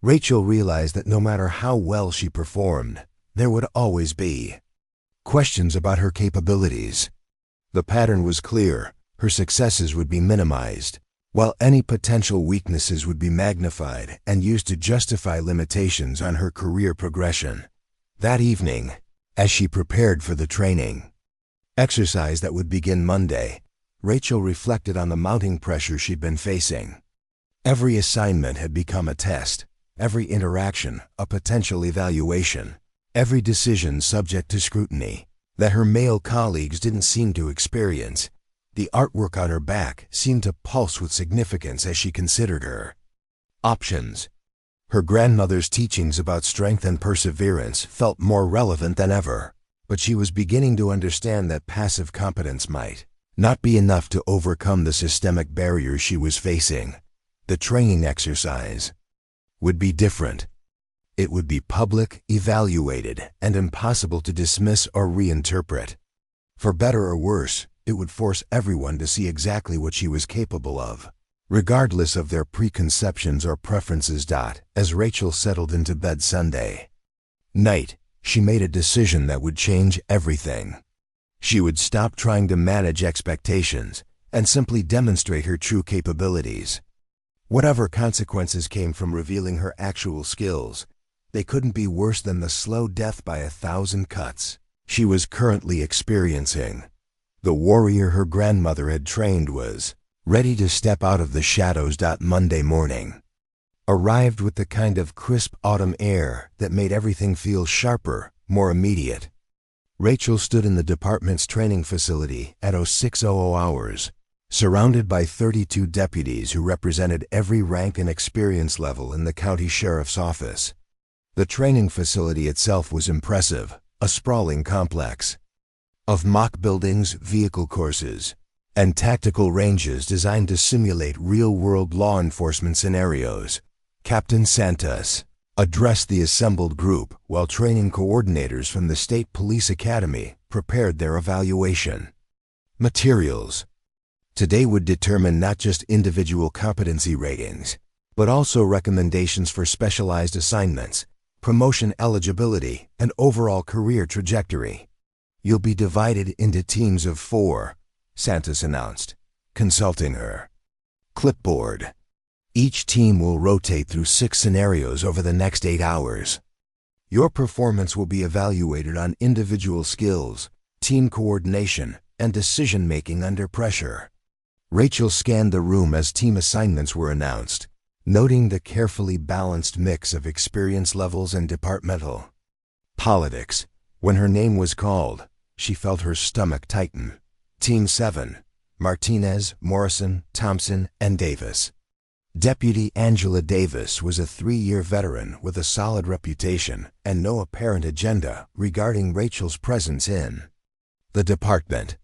Rachel realized that no matter how well she performed, there would always be questions about her capabilities. The pattern was clear: her successes would be minimized, while any potential weaknesses would be magnified and used to justify limitations on her career progression. That evening, as she prepared for the training exercise that would begin Monday, Rachel reflected on the mounting pressure she'd been facing. Every assignment had become a test, every interaction a potential evaluation, every decision subject to scrutiny that her male colleagues didn't seem to experience. The artwork on her back seemed to pulse with significance as she considered her options. Her grandmother's teachings about strength and perseverance felt more relevant than ever, but she was beginning to understand that passive competence might not be enough to overcome the systemic barriers she was facing. The training exercise would be different. It would be public, evaluated, and impossible to dismiss or reinterpret. For better or worse, it would force everyone to see exactly what she was capable of, regardless of their preconceptions or preferences. As Rachel settled into bed Sunday night, she made a decision that would change everything. She would stop trying to manage expectations and simply demonstrate her true capabilities. Whatever consequences came from revealing her actual skills, they couldn't be worse than the slow death by 1,000 cuts she was currently experiencing. The warrior her grandmother had trained was ready to step out of the shadows. Monday morning arrived with the kind of crisp autumn air that made everything feel sharper, more immediate. Rachel stood in the department's training facility at 0600 hours, surrounded by 32 deputies who represented every rank and experience level in the county sheriff's office. The training facility itself was impressive, a sprawling complex of mock buildings, vehicle courses, and tactical ranges designed to simulate real-world law enforcement scenarios. Captain Santos addressed the assembled group while training coordinators from the State Police Academy prepared their evaluation materials. Today would determine not just individual competency ratings, but also recommendations for specialized assignments, promotion eligibility, and overall career trajectory. You'll be divided into teams of 4, Santos announced, consulting her clipboard. Each team will rotate through 6 scenarios over the next 8 hours. Your performance will be evaluated on individual skills, team coordination, and decision-making under pressure. Rachel scanned the room as team assignments were announced, noting the carefully balanced mix of experience levels and departmental politics. When her name was called, she felt her stomach tighten. Team 7, Martinez, Morrison, Thompson, and Davis. Deputy Angela Davis was a 3-year veteran with a solid reputation and no apparent agenda regarding Rachel's presence in the department.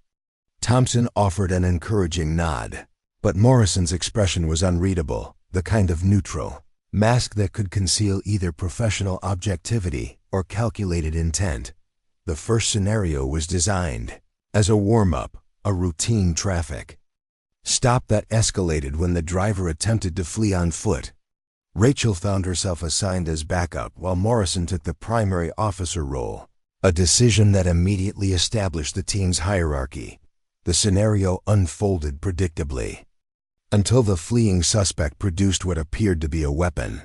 Thompson offered an encouraging nod, but Morrison's expression was unreadable, the kind of neutral mask that could conceal either professional objectivity or calculated intent. The first scenario was designed as a warm-up, a routine traffic stop that escalated when the driver attempted to flee on foot. Rachel found herself assigned as backup while Morrison took the primary officer role, a decision that immediately established the team's hierarchy. The scenario unfolded predictably, until the fleeing suspect produced what appeared to be a weapon.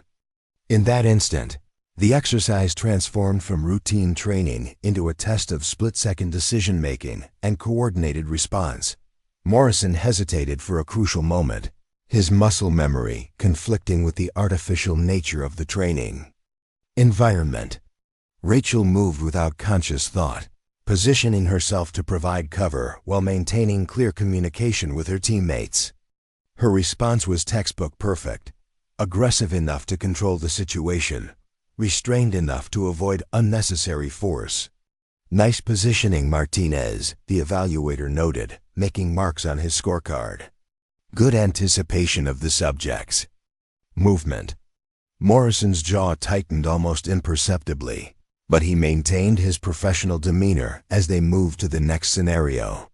In that instant, the exercise transformed from routine training into a test of split-second decision-making and coordinated response. Morrison hesitated for a crucial moment, his muscle memory conflicting with the artificial nature of the training environment. Rachel moved without conscious thought, positioning herself to provide cover while maintaining clear communication with her teammates. Her response was textbook perfect, aggressive enough to control the situation, restrained enough to avoid unnecessary force. Nice positioning, Martinez, the evaluator noted, making marks on his scorecard. Good anticipation of the subject's movement. Morrison's jaw tightened almost imperceptibly, but he maintained his professional demeanor as they moved to the next scenario.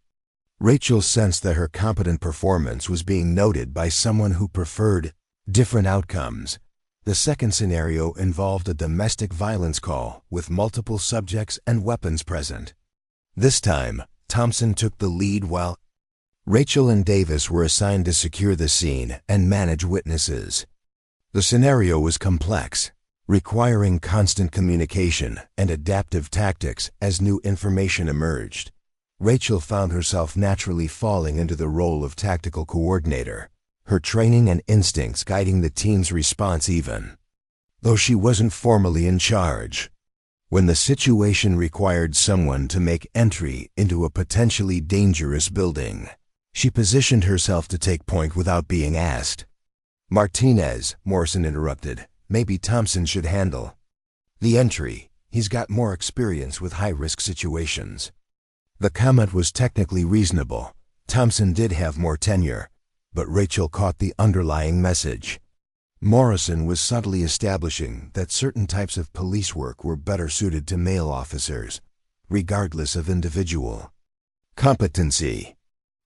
Rachel sensed that her competent performance was being noted by someone who preferred different outcomes. The second scenario involved a domestic violence call with multiple subjects and weapons present. This time, Thompson took the lead while Rachel and Davis were assigned to secure the scene and manage witnesses. The scenario was complex, requiring constant communication and adaptive tactics as new information emerged. Rachel found herself naturally falling into the role of tactical coordinator, her training and instincts guiding the team's response even though she wasn't formally in charge. When the situation required someone to make entry into a potentially dangerous building, she positioned herself to take point without being asked. Martinez, Morrison interrupted, maybe Thompson should handle the entry. He's got more experience with high-risk situations. The comment was technically reasonable. Thompson did have more tenure, but Rachel caught the underlying message. Morrison was subtly establishing that certain types of police work were better suited to male officers, regardless of individual competency.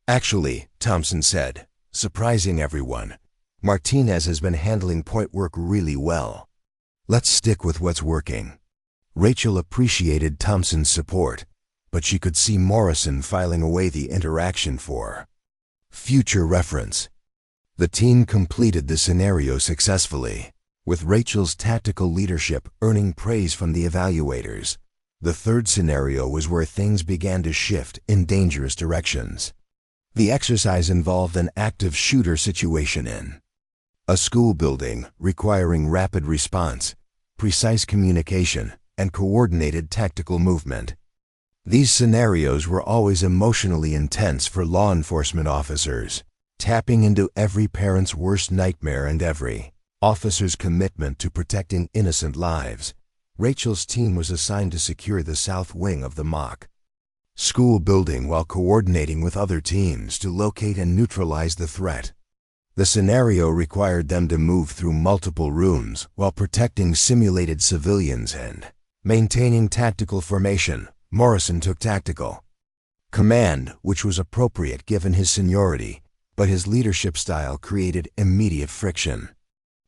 Actually, Thompson said, surprising everyone, Martinez has been handling point work really well. Let's stick with what's working. Rachel appreciated Thompson's support, but she could see Morrison filing away the interaction for future reference. The team completed the scenario successfully, with Rachel's tactical leadership earning praise from the evaluators. The third scenario was where things began to shift in dangerous directions. The exercise involved an active shooter situation in a school building requiring rapid response, precise communication, and coordinated tactical movement. These scenarios were always emotionally intense for law enforcement officers, tapping into every parent's worst nightmare and every officer's commitment to protecting innocent lives. Rachel's team was assigned to secure the south wing of the mock school building while coordinating with other teams to locate and neutralize the threat. The scenario required them to move through multiple rooms while protecting simulated civilians and maintaining tactical formation. Morrison took tactical command, which was appropriate given his seniority, but his leadership style created immediate friction.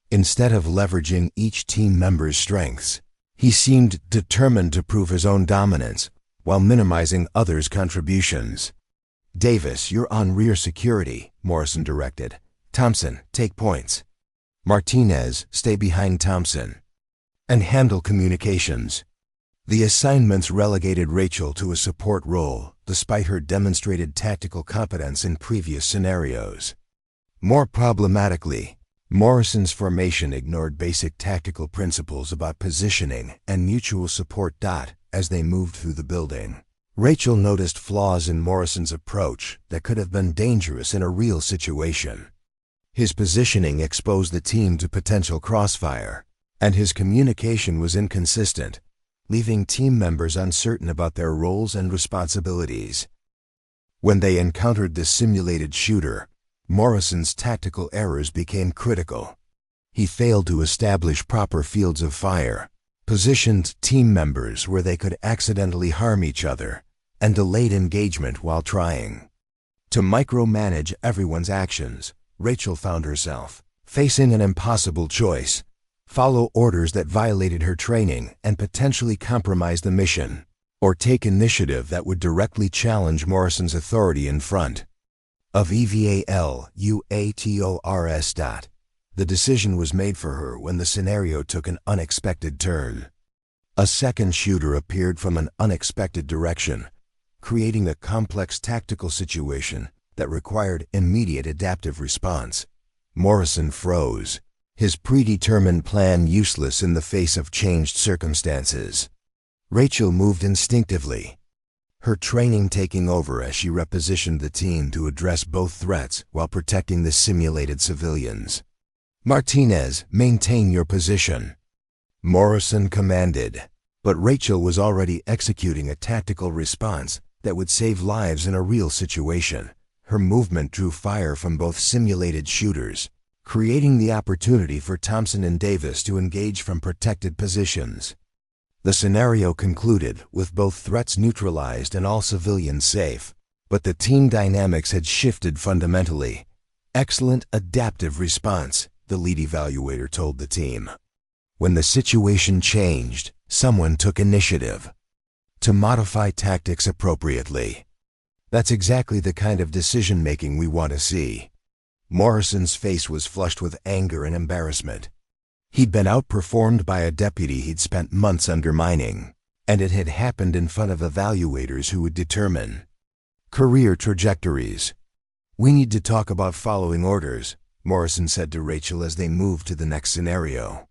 Instead of leveraging each team member's strengths, he seemed determined to prove his own dominance while minimizing others' contributions. "Davis, you're on rear security," Morrison directed. "Thompson, take points. Martinez, stay behind Thompson and handle communications." The assignments relegated Rachel to a support role, despite her demonstrated tactical competence in previous scenarios. More problematically, Morrison's formation ignored basic tactical principles about positioning and mutual support. As they moved through the building, Rachel noticed flaws in Morrison's approach that could have been dangerous in a real situation. His positioning exposed the team to potential crossfire, and his communication was inconsistent, leaving team members uncertain about their roles and responsibilities. When they encountered the simulated shooter, Morrison's tactical errors became critical. He failed to establish proper fields of fire, positioned team members where they could accidentally harm each other, and delayed engagement while trying to micromanage everyone's actions. Rachel found herself facing an impossible choice: follow orders that violated her training and potentially compromise the mission, or take initiative that would directly challenge Morrison's authority in front of evaluators. The decision was made for her when the scenario took an unexpected turn. A second shooter appeared from an unexpected direction, creating a complex tactical situation that required immediate adaptive response. Morrison froze, his predetermined plan useless in the face of changed circumstances. Rachel moved instinctively, her training taking over as she repositioned the team to address both threats while protecting the simulated civilians. "Martinez, maintain your position," Morrison commanded, but Rachel was already executing a tactical response that would save lives in a real situation. Her movement drew fire from both simulated shooters, creating the opportunity for Thompson and Davis to engage from protected positions. The scenario concluded with both threats neutralized and all civilians safe, but the team dynamics had shifted fundamentally. "Excellent adaptive response," the lead evaluator told the team. When the situation changed, someone took initiative to modify tactics appropriately. That's exactly the kind of decision-making we want to see. Morrison's face was flushed with anger and embarrassment. He'd been outperformed by a deputy he'd spent months undermining, and it had happened in front of evaluators who would determine career trajectories. "We need to talk about following orders," Morrison said to Rachel as they moved to the next scenario.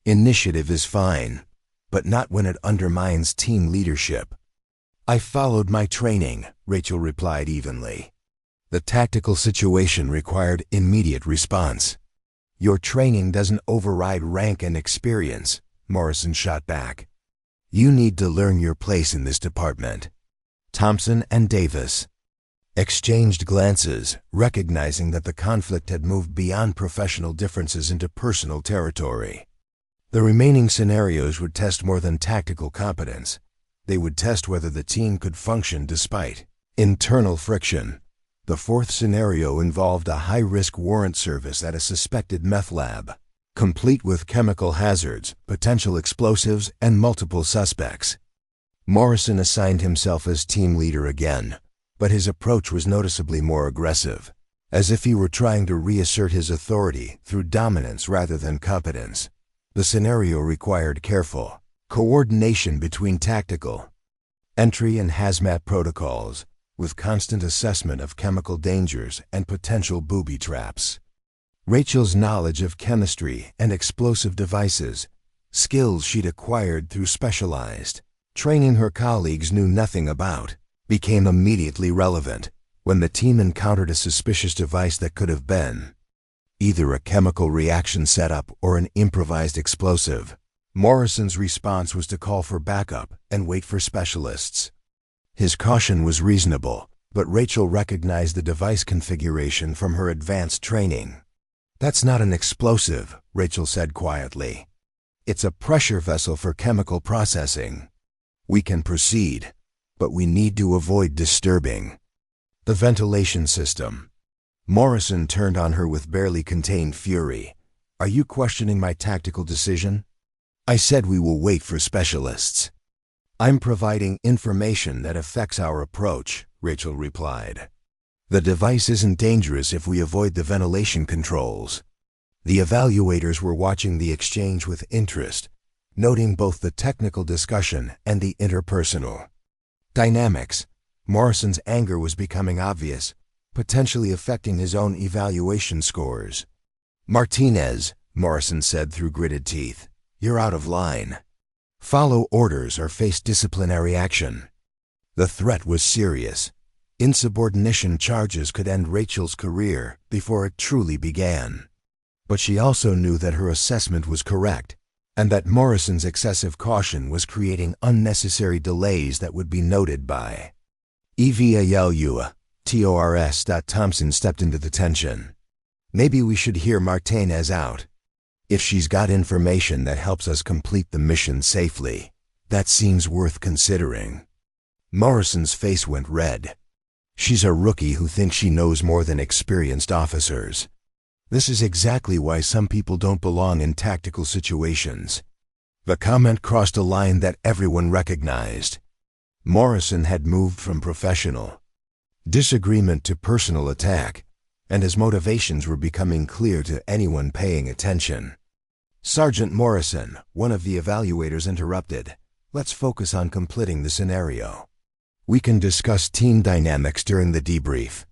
"Initiative is fine, but not when it undermines team leadership." "I followed my training," Rachel replied evenly. "The tactical situation required immediate response." "Your training doesn't override rank and experience," Morrison shot back. "You need to learn your place in this department." Thompson and Davis exchanged glances, recognizing that the conflict had moved beyond professional differences into personal territory. The remaining scenarios would test more than tactical competence. They would test whether the team could function despite internal friction. The fourth scenario involved a high-risk warrant service at a suspected meth lab, complete with chemical hazards, potential explosives, and multiple suspects. Morrison assigned himself as team leader again, but his approach was noticeably more aggressive. as if he were trying to reassert his authority through dominance rather than competence. The scenario required careful coordination between tactical entry and hazmat protocols, with constant assessment of chemical dangers and potential booby traps. Rachel's knowledge of chemistry and explosive devices, skills she'd acquired through specialized training her colleagues knew nothing about, became immediately relevant when the team encountered a suspicious device that could have been either a chemical reaction setup or an improvised explosive. Morrison's response was to call for backup and wait for specialists. His caution was reasonable, but Rachel recognized the device configuration from her advanced training. "That's not an explosive," Rachel said quietly. "It's a pressure vessel for chemical processing. We can proceed, but we need to avoid disturbing the ventilation system." Morrison turned on her with barely contained fury. "Are you questioning my tactical decision? I said we will wait for specialists." "I'm providing information that affects our approach," Rachel replied. "The device isn't dangerous if we avoid the ventilation controls." The evaluators were watching the exchange with interest, noting both the technical discussion and the interpersonal dynamics. Morrison's anger was becoming obvious, potentially affecting his own evaluation scores. "Martinez," Morrison said through gritted teeth, "you're out of line. Follow orders or face disciplinary action." The threat was serious. Insubordination charges could end Rachel's career before it truly began. But she also knew that her assessment was correct, and that Morrison's excessive caution was creating unnecessary delays that would be noted by EVALUA. TORS. Thompson stepped into the tension. "Maybe we should hear Martinez out. If she's got information that helps us complete the mission safely, that seems worth considering." Morrison's face went red. "She's a rookie who thinks she knows more than experienced officers. This is exactly why some people don't belong in tactical situations." The comment crossed a line that everyone recognized. Morrison had moved from professional disagreement to personal attack, and his motivations were becoming clear to anyone paying attention. "Sergeant Morrison," one of the evaluators interrupted, "let's focus on completing the scenario. We can discuss team dynamics during the debrief."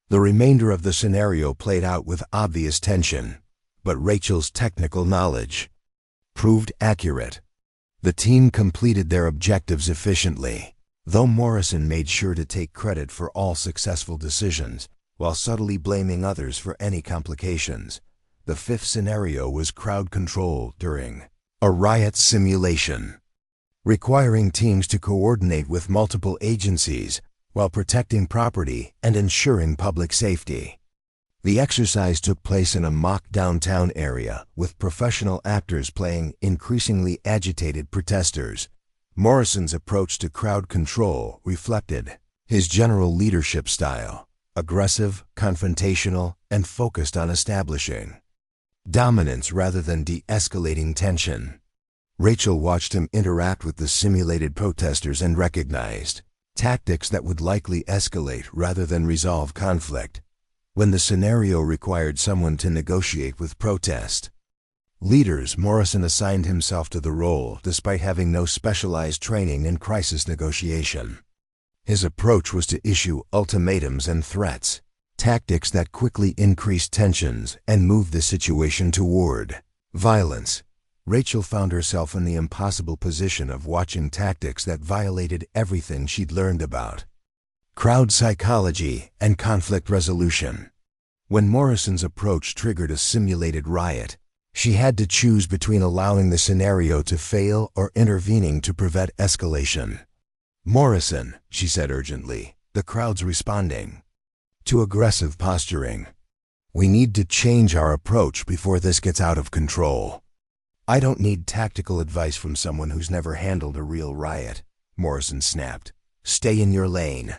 The remainder of the scenario played out with obvious tension, but Rachel's technical knowledge proved accurate. The team completed their objectives efficiently, though Morrison made sure to take credit for all successful decisions, while subtly blaming others for any complications. The fifth scenario was crowd control during a riot simulation, requiring teams to coordinate with multiple agencies while protecting property and ensuring public safety. The exercise took place in a mock downtown area, with professional actors playing increasingly agitated protesters. Morrison's approach to crowd control reflected his general leadership style: aggressive, confrontational, and focused on establishing dominance rather than de-escalating tension. Rachel watched him interact with the simulated protesters and recognized tactics that would likely escalate rather than resolve conflict. When the scenario required someone to negotiate with protest leaders, Morrison assigned himself to the role despite having no specialized training in crisis negotiation. His approach was to issue ultimatums and threats, tactics that quickly increased tensions and moved the situation toward violence. Rachel found herself in the impossible position of watching tactics that violated everything she'd learned about crowd psychology and conflict resolution. When Morrison's approach triggered a simulated riot, she had to choose between allowing the scenario to fail or intervening to prevent escalation. "Morrison," she said urgently, "the crowd's responding to aggressive posturing. We need to change our approach before this gets out of control." "I don't need tactical advice from someone who's never handled a real riot," Morrison snapped. "Stay in your lane."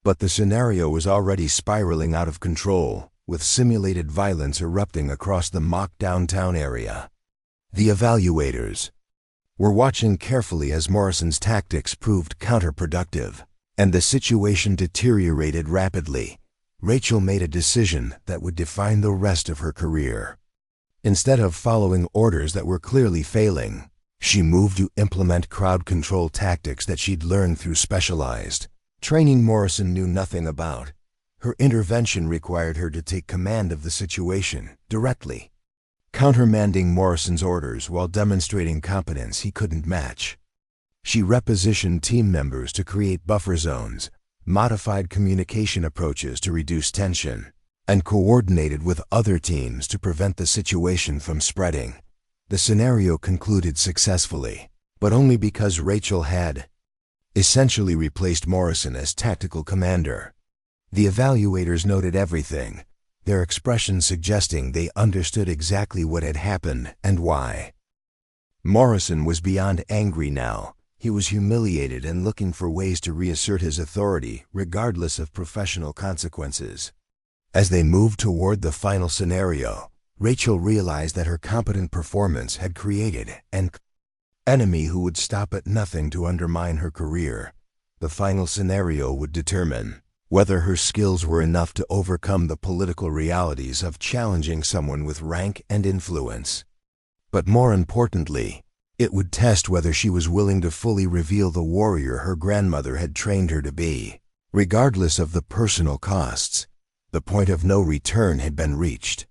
But the scenario was already spiraling out of control, with simulated violence erupting across the mock downtown area. The evaluators were watching carefully as Morrison's tactics proved counterproductive, and the situation deteriorated rapidly. Rachel made a decision that would define the rest of her career. Instead of following orders that were clearly failing, she moved to implement crowd control tactics that she'd learned through specialized training Morrison knew nothing about. Her intervention required her to take command of the situation directly, countermanding Morrison's orders while demonstrating competence he couldn't match. She repositioned team members to create buffer zones, modified communication approaches to reduce tension, and coordinated with other teams to prevent the situation from spreading. The scenario concluded successfully, but only because Rachel had essentially replaced Morrison as tactical commander. The evaluators noted everything, their expressions suggesting they understood exactly what had happened and why. Morrison was beyond angry now. He was humiliated and looking for ways to reassert his authority, regardless of professional consequences. As they moved toward the final scenario, Rachel realized that her competent performance had created an enemy who would stop at nothing to undermine her career. The final scenario would determine whether her skills were enough to overcome the political realities of challenging someone with rank and influence. But more importantly, it would test whether she was willing to fully reveal the warrior her grandmother had trained her to be. Regardless of the personal costs, the point of no return had been reached.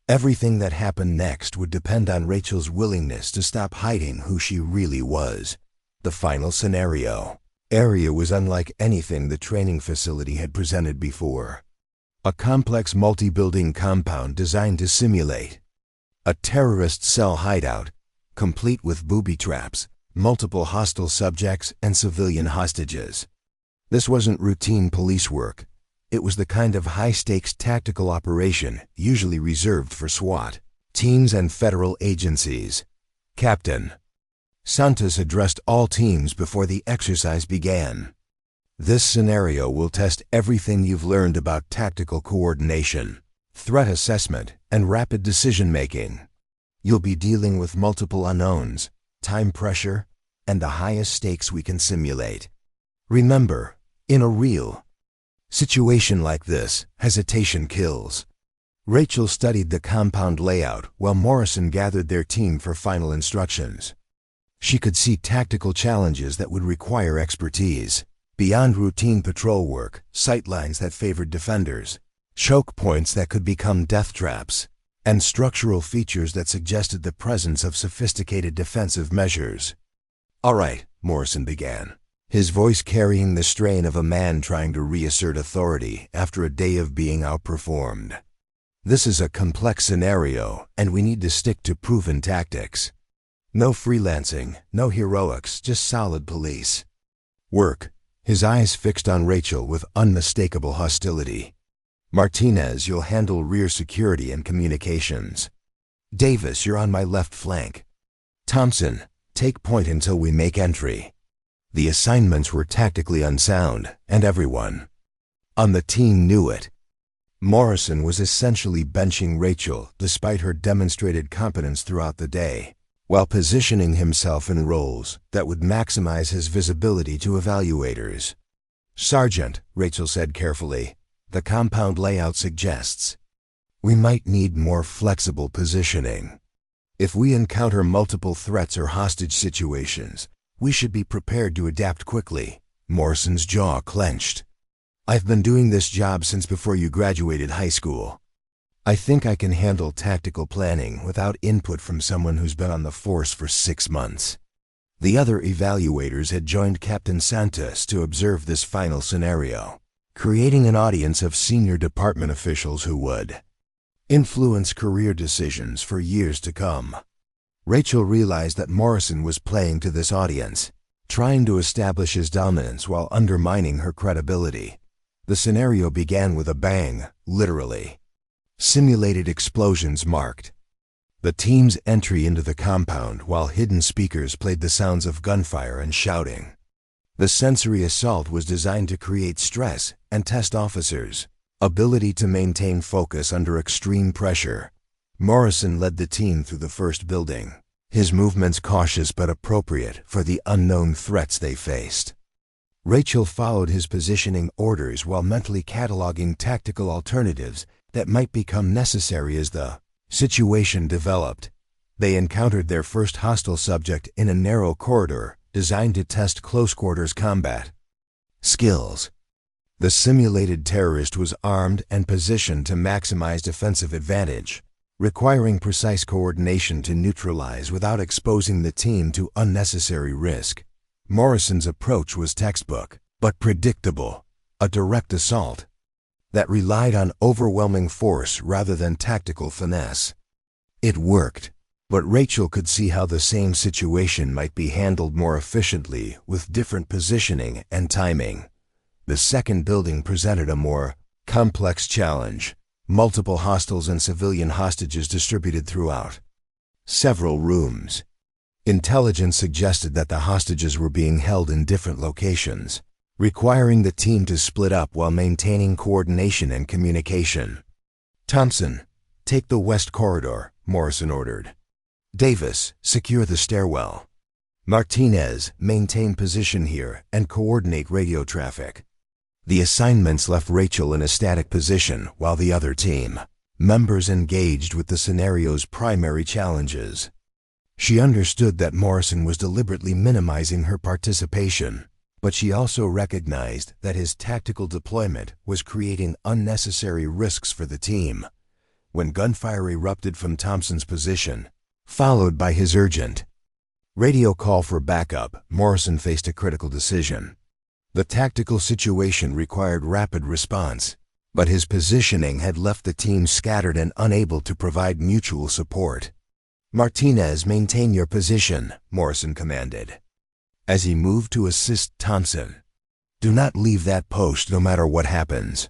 Everything that happened next would depend on Rachel's willingness to stop hiding who she really was. The final scenario area was unlike anything the training facility had presented before. A complex multi-building compound designed to simulate a terrorist cell hideout, complete with booby traps, multiple hostile subjects, and civilian hostages. This wasn't routine police work. It was the kind of high-stakes tactical operation usually reserved for SWAT teams and federal agencies. Captain Santos addressed all teams before the exercise began. This scenario will test everything you've learned about tactical coordination, threat assessment, and rapid decision-making. You'll be dealing with multiple unknowns, time pressure, and the highest stakes we can simulate. Remember, in a real situation like this, hesitation kills. Rachel studied the compound layout while Morrison gathered their team for final instructions. She could see tactical challenges that would require expertise, beyond routine patrol work, sightlines that favored defenders, choke points that could become death traps, and structural features that suggested the presence of sophisticated defensive measures. "All right," Morrison began, his voice carrying the strain of a man trying to reassert authority after a day of being outperformed. "This is a complex scenario, and we need to stick to proven tactics. No freelancing, no heroics, just solid police work." His eyes fixed on Rachel with unmistakable hostility. "Martinez, you'll handle rear security and communications. Davis, you're on my left flank. Thompson, take point until we make entry." The assignments were tactically unsound, and everyone on the team knew it. Morrison was essentially benching Rachel despite her demonstrated competence throughout the day, while positioning himself in roles that would maximize his visibility to evaluators. "Sergeant," Rachel said carefully, "the compound layout suggests we might need more flexible positioning. If we encounter multiple threats or hostage situations, we should be prepared to adapt quickly." Morrison's jaw clenched. "I've been doing this job since before you graduated high school. I think I can handle tactical planning without input from someone who's been on the force for 6 months. The other evaluators had joined Captain Santos to observe this final scenario, creating an audience of senior department officials who would influence career decisions for years to come. Rachel realized that Morrison was playing to this audience, trying to establish his dominance while undermining her credibility. The scenario began with a bang, literally. Simulated explosions marked the team's entry into the compound while hidden speakers played the sounds of gunfire and shouting. The sensory assault was designed to create stress and test officers' ability to maintain focus under extreme pressure. Morrison led the team through the first building, his movements cautious but appropriate for the unknown threats they faced. Rachel followed his positioning orders while mentally cataloging tactical alternatives that might become necessary as the situation developed. They encountered their first hostile subject in a narrow corridor designed to test close-quarters combat skills. The simulated terrorist was armed and positioned to maximize defensive advantage, requiring precise coordination to neutralize without exposing the team to unnecessary risk. Morrison's approach was textbook, but predictable, a direct assault that relied on overwhelming force rather than tactical finesse. It worked, but Rachel could see how the same situation might be handled more efficiently with different positioning and timing. The second building presented a more complex challenge. Multiple hostiles and civilian hostages distributed throughout several rooms. Intelligence suggested that the hostages were being held in different locations, requiring the team to split up while maintaining coordination and communication. "Thompson, take the west corridor," Morrison ordered. "Davis, secure the stairwell. Martinez, maintain position here and coordinate radio traffic." The assignments left Rachel in a static position while the other team members engaged with the scenario's primary challenges. She understood that Morrison was deliberately minimizing her participation, but she also recognized that his tactical deployment was creating unnecessary risks for the team. When gunfire erupted from Thompson's position, followed by his urgent radio call for backup, Morrison faced a critical decision. The tactical situation required rapid response, but his positioning had left the team scattered and unable to provide mutual support. "Martinez, maintain your position," Morrison commanded, as he moved to assist Thompson. "Do not leave that post no matter what happens."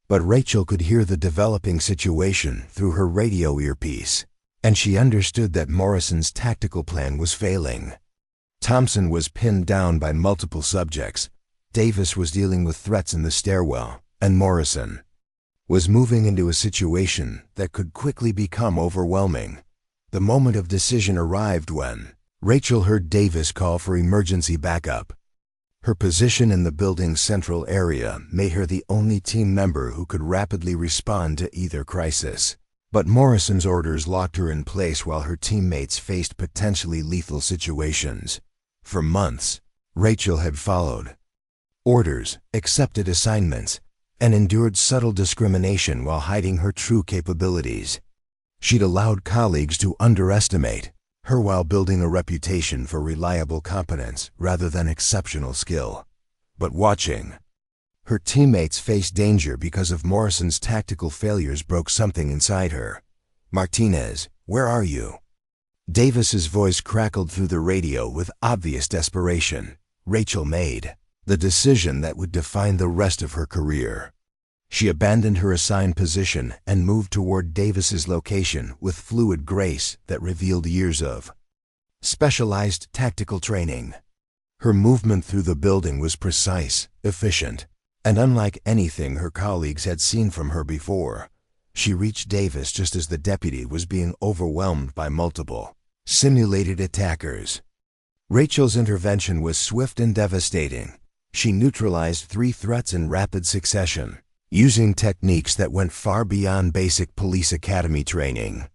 But Rachel could hear the developing situation through her radio earpiece, and she understood that Morrison's tactical plan was failing. Thompson was pinned down by multiple subjects. Davis was dealing with threats in the stairwell, and Morrison was moving into a situation that could quickly become overwhelming. The moment of decision arrived when Rachel heard Davis call for emergency backup. Her position in the building's central area made her the only team member who could rapidly respond to either crisis. But Morrison's orders locked her in place while her teammates faced potentially lethal situations. For months, Rachel had followed orders, accepted assignments, and endured subtle discrimination while hiding her true capabilities. She'd allowed colleagues to underestimate her while building a reputation for reliable competence rather than exceptional skill. But watching her teammates face danger because of Morrison's tactical failures broke something inside her. "Martinez, where are you?" Davis's voice crackled through the radio with obvious desperation. Rachel made the decision that would define the rest of her career. She abandoned her assigned position and moved toward Davis's location with fluid grace that revealed years of specialized tactical training. Her movement through the building was precise, efficient, and unlike anything her colleagues had seen from her before. She reached Davis just as the deputy was being overwhelmed by multiple simulated attackers. Rachel's intervention was swift and devastating. She neutralized 3 threats in rapid succession, using techniques that went far beyond basic police academy training.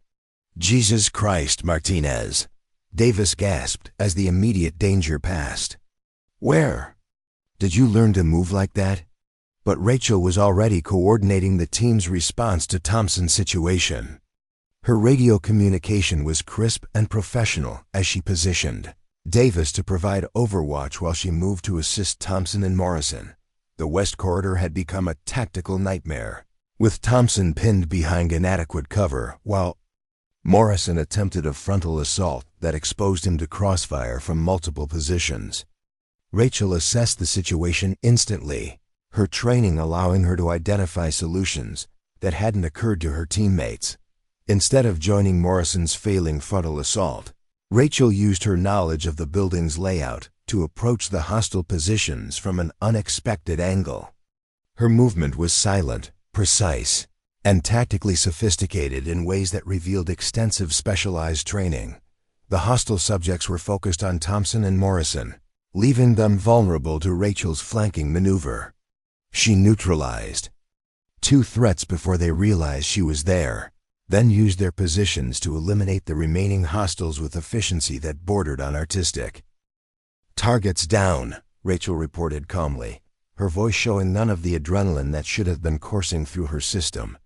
"Jesus Christ, Martinez," Davis gasped as the immediate danger passed. "Where did you learn to move like that?" But Rachel was already coordinating the team's response to Thompson's situation. Her radio communication was crisp and professional as she positioned Davis to provide overwatch while she moved to assist Thompson and Morrison. The West Corridor had become a tactical nightmare, with Thompson pinned behind inadequate cover while Morrison attempted a frontal assault that exposed him to crossfire from multiple positions. Rachel assessed the situation instantly, her training allowing her to identify solutions that hadn't occurred to her teammates. Instead of joining Morrison's failing frontal assault, Rachel used her knowledge of the building's layout to approach the hostile positions from an unexpected angle. Her movement was silent, precise, and tactically sophisticated in ways that revealed extensive specialized training. The hostile subjects were focused on Thompson and Morrison, leaving them vulnerable to Rachel's flanking maneuver. She neutralized 2 threats before they realized she was there, then used their positions to eliminate the remaining hostiles with efficiency that bordered on artistic. "Targets down," Rachel reported calmly, her voice showing none of the adrenaline that should have been coursing through her system.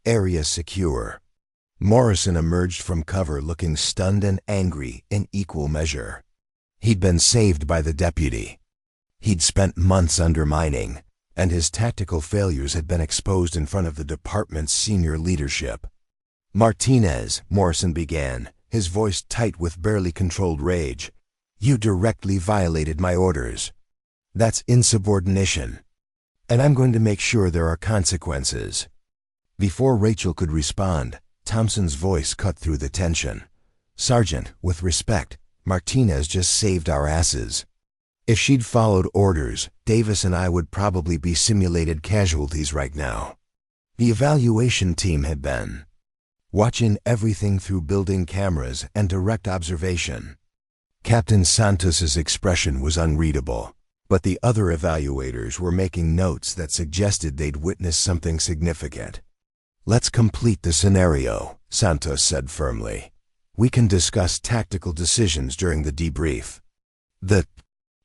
"Area secure." Morrison emerged from cover looking stunned and angry in equal measure. He'd been saved by the deputy. He'd spent months undermining, and his tactical failures had been exposed in front of the department's senior leadership. "Martinez," Morrison began, his voice tight with barely controlled rage, "you directly violated my orders. That's insubordination. And I'm going to make sure there are consequences." Before Rachel could respond, Thompson's voice cut through the tension. "Sergeant, with respect, Martinez just saved our asses. If she'd followed orders, Davis and I would probably be simulated casualties right now. The evaluation team had been watching everything through building cameras and direct observation." Captain Santos's expression was unreadable, but the other evaluators were making notes that suggested they'd witnessed something significant. "Let's complete the scenario," Santos said firmly. "We can discuss tactical decisions during the debrief." The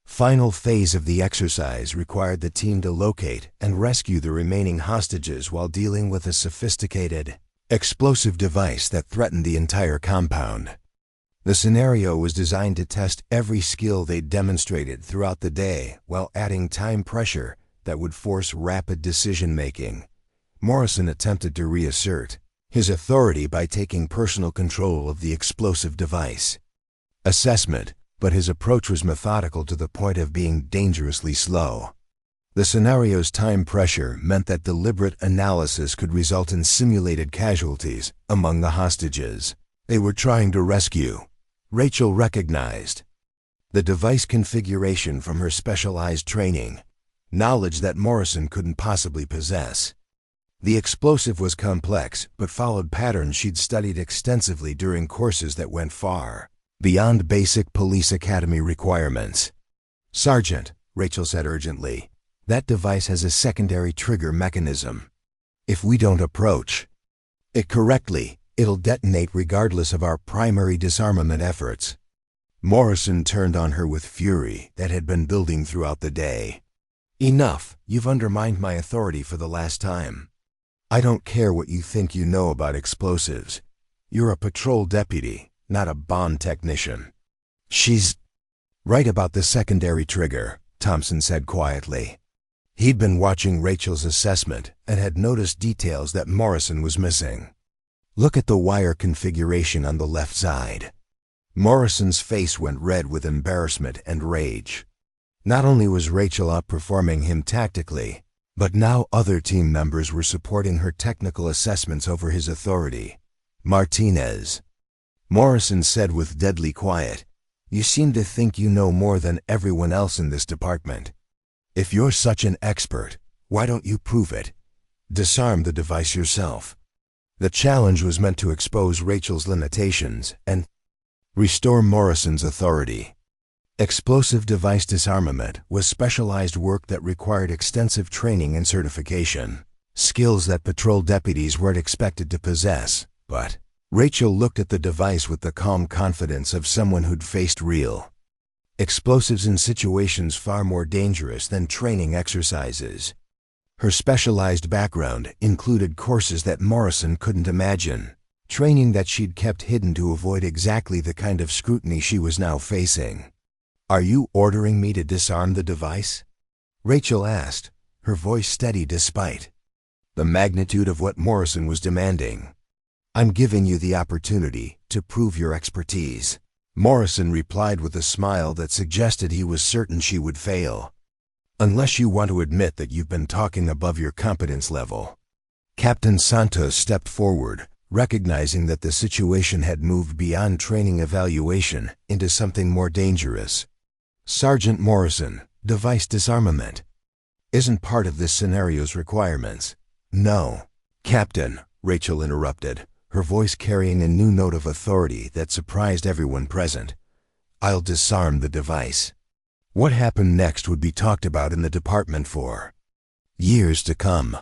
final phase of the exercise required the team to locate and rescue the remaining hostages while dealing with a sophisticated, explosive device that threatened the entire compound. The scenario was designed to test every skill they'd demonstrated throughout the day while adding time pressure that would force rapid decision-making. Morrison attempted to reassert his authority by taking personal control of the explosive device. Assessment, but his approach was methodical to the point of being dangerously slow. The scenario's time pressure meant that deliberate analysis could result in simulated casualties among the hostages they were trying to rescue. Rachel recognized the device configuration from her specialized training, knowledge that Morrison couldn't possibly possess. The explosive was complex, but followed patterns she'd studied extensively during courses that went far beyond basic police academy requirements. "Sergeant," Rachel said urgently, "that device has a secondary trigger mechanism. If we don't approach it correctly, it'll detonate regardless of our primary disarmament efforts." Morrison turned on her with fury that had been building throughout the day. "Enough, you've undermined my authority for the last time. I don't care what you think you know about explosives. You're a patrol deputy, not a bond technician." "She's right about the secondary trigger," Thompson said quietly. He'd been watching Rachel's assessment and had noticed details that Morrison was missing. "Look at the wire configuration on the left side." Morrison's face went red with embarrassment and rage. Not only was Rachel outperforming him tactically, but now other team members were supporting her technical assessments over his authority. "Martinez," Morrison said with deadly quiet, "you seem to think you know more than everyone else in this department. If you're such an expert, why don't you prove it? Disarm the device yourself." The challenge was meant to expose Rachel's limitations and restore Morrison's authority. Explosive device disarmament was specialized work that required extensive training and certification, skills that patrol deputies weren't expected to possess. But Rachel looked at the device with the calm confidence of someone who'd faced real explosives in situations far more dangerous than training exercises. Her specialized background included courses that Morrison couldn't imagine, training that she'd kept hidden to avoid exactly the kind of scrutiny she was now facing. "Are you ordering me to disarm the device?" Rachel asked, her voice steady despite the magnitude of what Morrison was demanding. "I'm giving you the opportunity to prove your expertise," Morrison replied with a smile that suggested he was certain she would fail. "Unless you want to admit that you've been talking above your competence level." Captain Santos stepped forward, recognizing that the situation had moved beyond training evaluation into something more dangerous. "Sergeant Morrison, device disarmament isn't part of this scenario's requirements." "No, Captain," Rachel interrupted, her voice carrying a new note of authority that surprised everyone present. "I'll disarm the device." What happened next would be talked about in the department for years to come.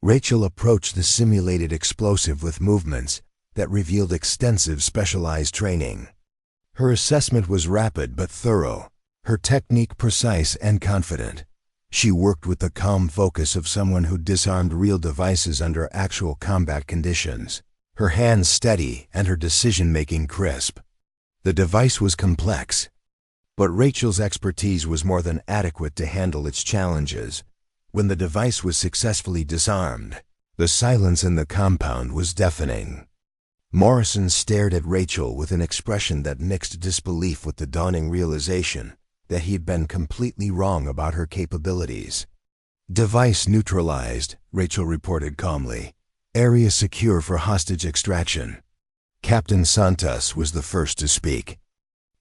Rachel approached the simulated explosive with movements that revealed extensive specialized training. Her assessment was rapid but thorough, her technique precise and confident. She worked with the calm focus of someone who disarmed real devices under actual combat conditions, her hands steady and her decision-making crisp. The device was complex, but Rachel's expertise was more than adequate to handle its challenges. When the device was successfully disarmed, the silence in the compound was deafening. Morrison stared at Rachel with an expression that mixed disbelief with the dawning realization that he'd been completely wrong about her capabilities. "Device neutralized," Rachel reported calmly. "Area secure for hostage extraction." Captain Santos was the first to speak.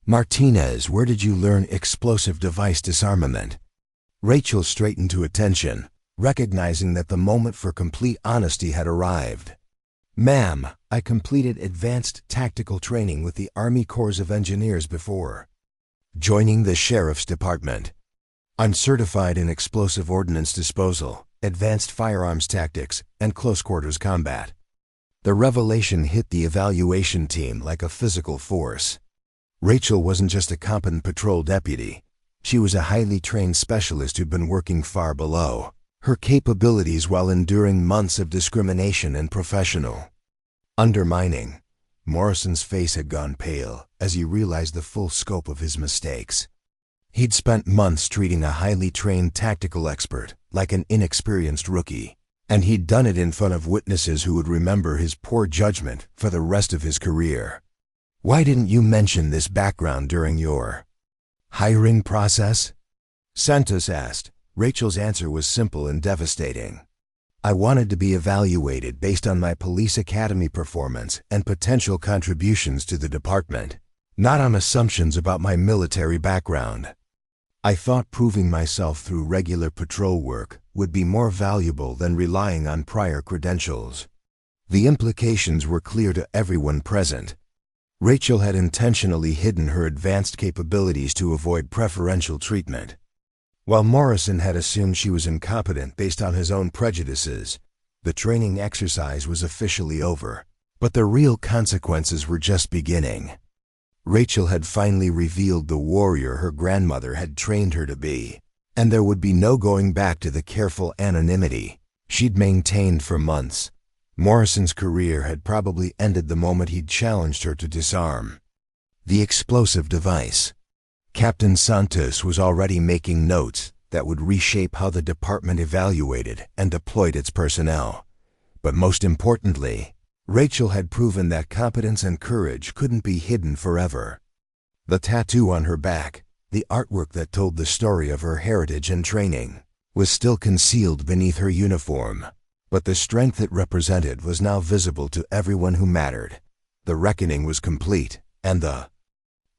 "Martinez, where did you learn explosive device disarmament?" Rachel straightened to attention, recognizing that the moment for complete honesty had arrived. "Ma'am, I completed advanced tactical training with the Army Corps of Engineers before joining the Sheriff's Department. I'm certified in explosive ordnance disposal, advanced firearms tactics, and close-quarters combat." The revelation hit the evaluation team like a physical force. Rachel wasn't just a competent patrol deputy. She was a highly trained specialist who'd been working far below her capabilities while enduring months of discrimination and professional undermining. Morrison's face had gone pale as he realized the full scope of his mistakes. He'd spent months treating a highly trained tactical expert like an inexperienced rookie, and he'd done it in front of witnesses who would remember his poor judgment for the rest of his career. "Why didn't you mention this background during your hiring process?" Santos asked. Rachel's answer was simple and devastating. "I wanted to be evaluated based on my police academy performance and potential contributions to the department, not on assumptions about my military background. I thought proving myself through regular patrol work would be more valuable than relying on prior credentials." The implications were clear to everyone present. Rachel had intentionally hidden her advanced capabilities to avoid preferential treatment, while Morrison had assumed she was incompetent based on his own prejudices. The training exercise was officially over, but the real consequences were just beginning. Rachel had finally revealed the warrior her grandmother had trained her to be, and there would be no going back to the careful anonymity she'd maintained for months. Morrison's career had probably ended the moment he'd challenged her to disarm the explosive device. Captain Santos was already making notes that would reshape how the department evaluated and deployed its personnel. But most importantly, Rachel had proven that competence and courage couldn't be hidden forever. The tattoo on her back, the artwork that told the story of her heritage and training, was still concealed beneath her uniform. But the strength it represented was now visible to everyone who mattered. The reckoning was complete, and the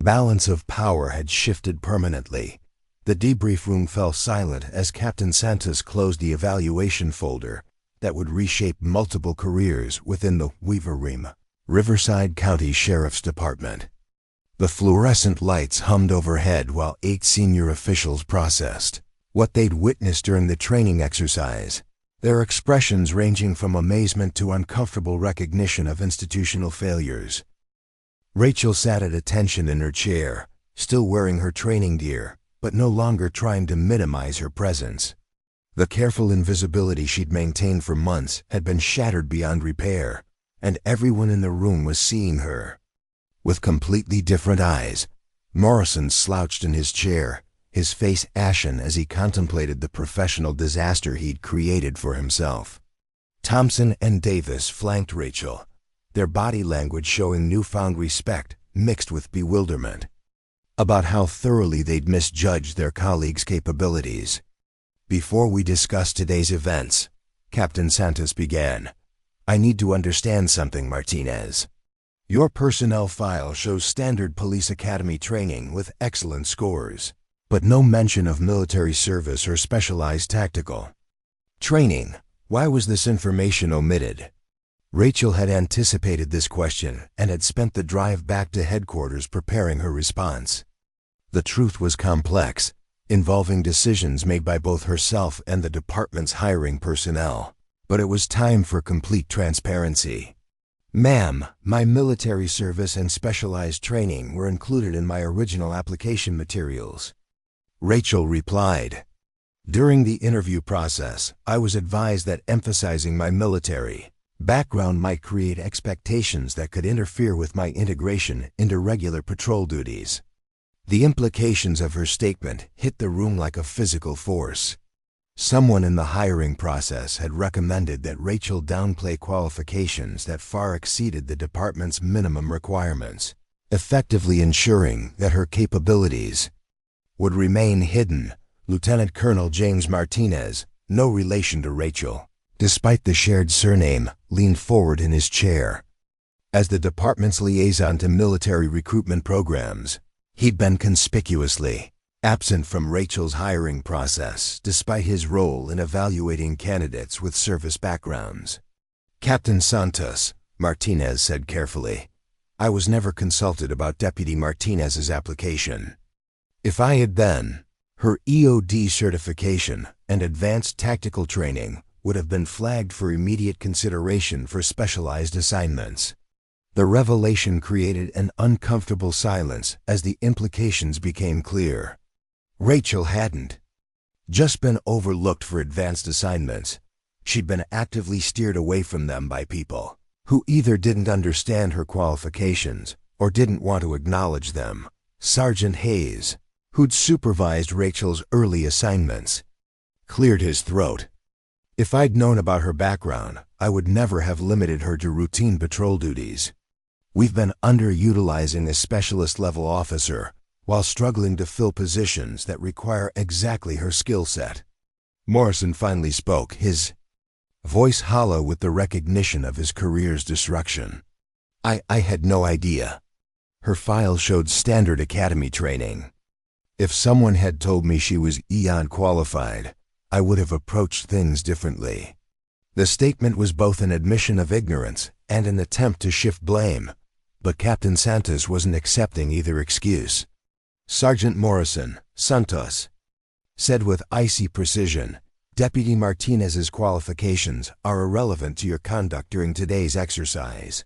balance of power had shifted permanently. The debrief room fell silent as Captain Santos closed the evaluation folder that would reshape multiple careers within the Riverside County Sheriff's Department. The fluorescent lights hummed overhead while 8 senior officials processed what they'd witnessed during the training exercise, their expressions ranging from amazement to uncomfortable recognition of institutional failures. Rachel sat at attention in her chair, still wearing her training gear, but no longer trying to minimize her presence. The careful invisibility she'd maintained for months had been shattered beyond repair, and everyone in the room was seeing her with completely different eyes. Morrison slouched in his chair, his face ashen as he contemplated the professional disaster he'd created for himself. Thompson and Davis flanked Rachel, their body language showing newfound respect mixed with bewilderment about how thoroughly they'd misjudged their colleagues' capabilities. "Before we discuss today's events," Captain Santos began, "I need to understand something, Martinez. Your personnel file shows standard police academy training with excellent scores, but no mention of military service or specialized tactical training. Why was this information omitted?" Rachel had anticipated this question and had spent the drive back to headquarters preparing her response. The truth was complex, involving decisions made by both herself and the department's hiring personnel. But it was time for complete transparency. "Ma'am, my military service and specialized training were included in my original application materials," Rachel replied. "During the interview process, I was advised that emphasizing my military background might create expectations that could interfere with my integration into regular patrol duties." The implications of her statement hit the room like a physical force. Someone in the hiring process had recommended that Rachel downplay qualifications that far exceeded the department's minimum requirements, effectively ensuring that her capabilities would remain hidden. Lieutenant Colonel James Martinez, no relation to Rachel, despite the shared surname, leaned forward in his chair. As the department's liaison to military recruitment programs, he'd been conspicuously absent from Rachel's hiring process despite his role in evaluating candidates with service backgrounds. "Captain Santos," Martinez said carefully, "I was never consulted about Deputy Martinez's application. If I had been, her EOD certification and advanced tactical training would have been flagged for immediate consideration for specialized assignments." The revelation created an uncomfortable silence as the implications became clear. Rachel hadn't just been overlooked for advanced assignments. She'd been actively steered away from them by people who either didn't understand her qualifications or didn't want to acknowledge them. Sergeant Hayes, who'd supervised Rachel's early assignments, cleared his throat. "If I'd known about her background, I would never have limited her to routine patrol duties. We've been underutilizing a specialist-level officer while struggling to fill positions that require exactly her skill set." Morrison finally spoke, his voice hollow with the recognition of his career's destruction. I had no idea. Her file showed standard academy training. If someone had told me she was EOD qualified, I would have approached things differently." The statement was both an admission of ignorance and an attempt to shift blame, but Captain Santos wasn't accepting either excuse. "Sergeant Morrison, Santos said with icy precision, Deputy Martinez's qualifications are irrelevant to your conduct during today's exercise.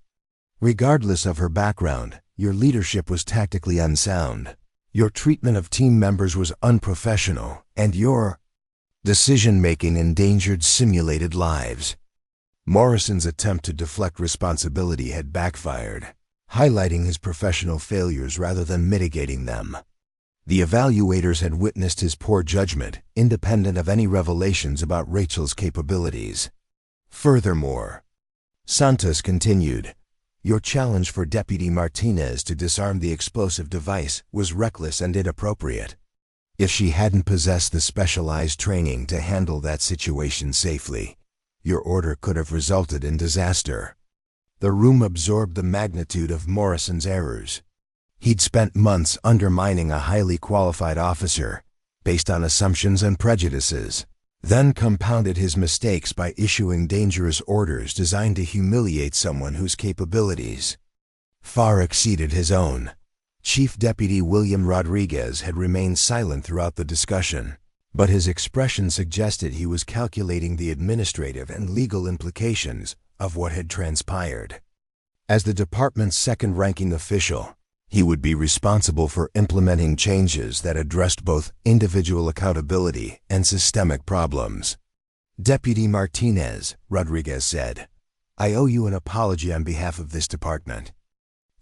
Regardless of her background, your leadership was tactically unsound. Your treatment of team members was unprofessional, and your decision-making endangered simulated lives." Morrison's attempt to deflect responsibility had backfired, highlighting his professional failures rather than mitigating them. The evaluators had witnessed his poor judgment, independent of any revelations about Rachel's capabilities. Furthermore, Santos continued, "Your challenge for Deputy Martinez to disarm the explosive device was reckless and inappropriate. If she hadn't possessed the specialized training to handle that situation safely, your order could have resulted in disaster." The room absorbed the magnitude of Morrison's errors. He'd spent months undermining a highly qualified officer based on assumptions and prejudices, then compounded his mistakes by issuing dangerous orders designed to humiliate someone whose capabilities far exceeded his own. Chief Deputy William Rodriguez had remained silent throughout the discussion, but his expression suggested he was calculating the administrative and legal implications of what had transpired. As the department's second-ranking official, he would be responsible for implementing changes that addressed both individual accountability and systemic problems. "Deputy Martinez," Rodriguez said, "I owe you an apology on behalf of this department.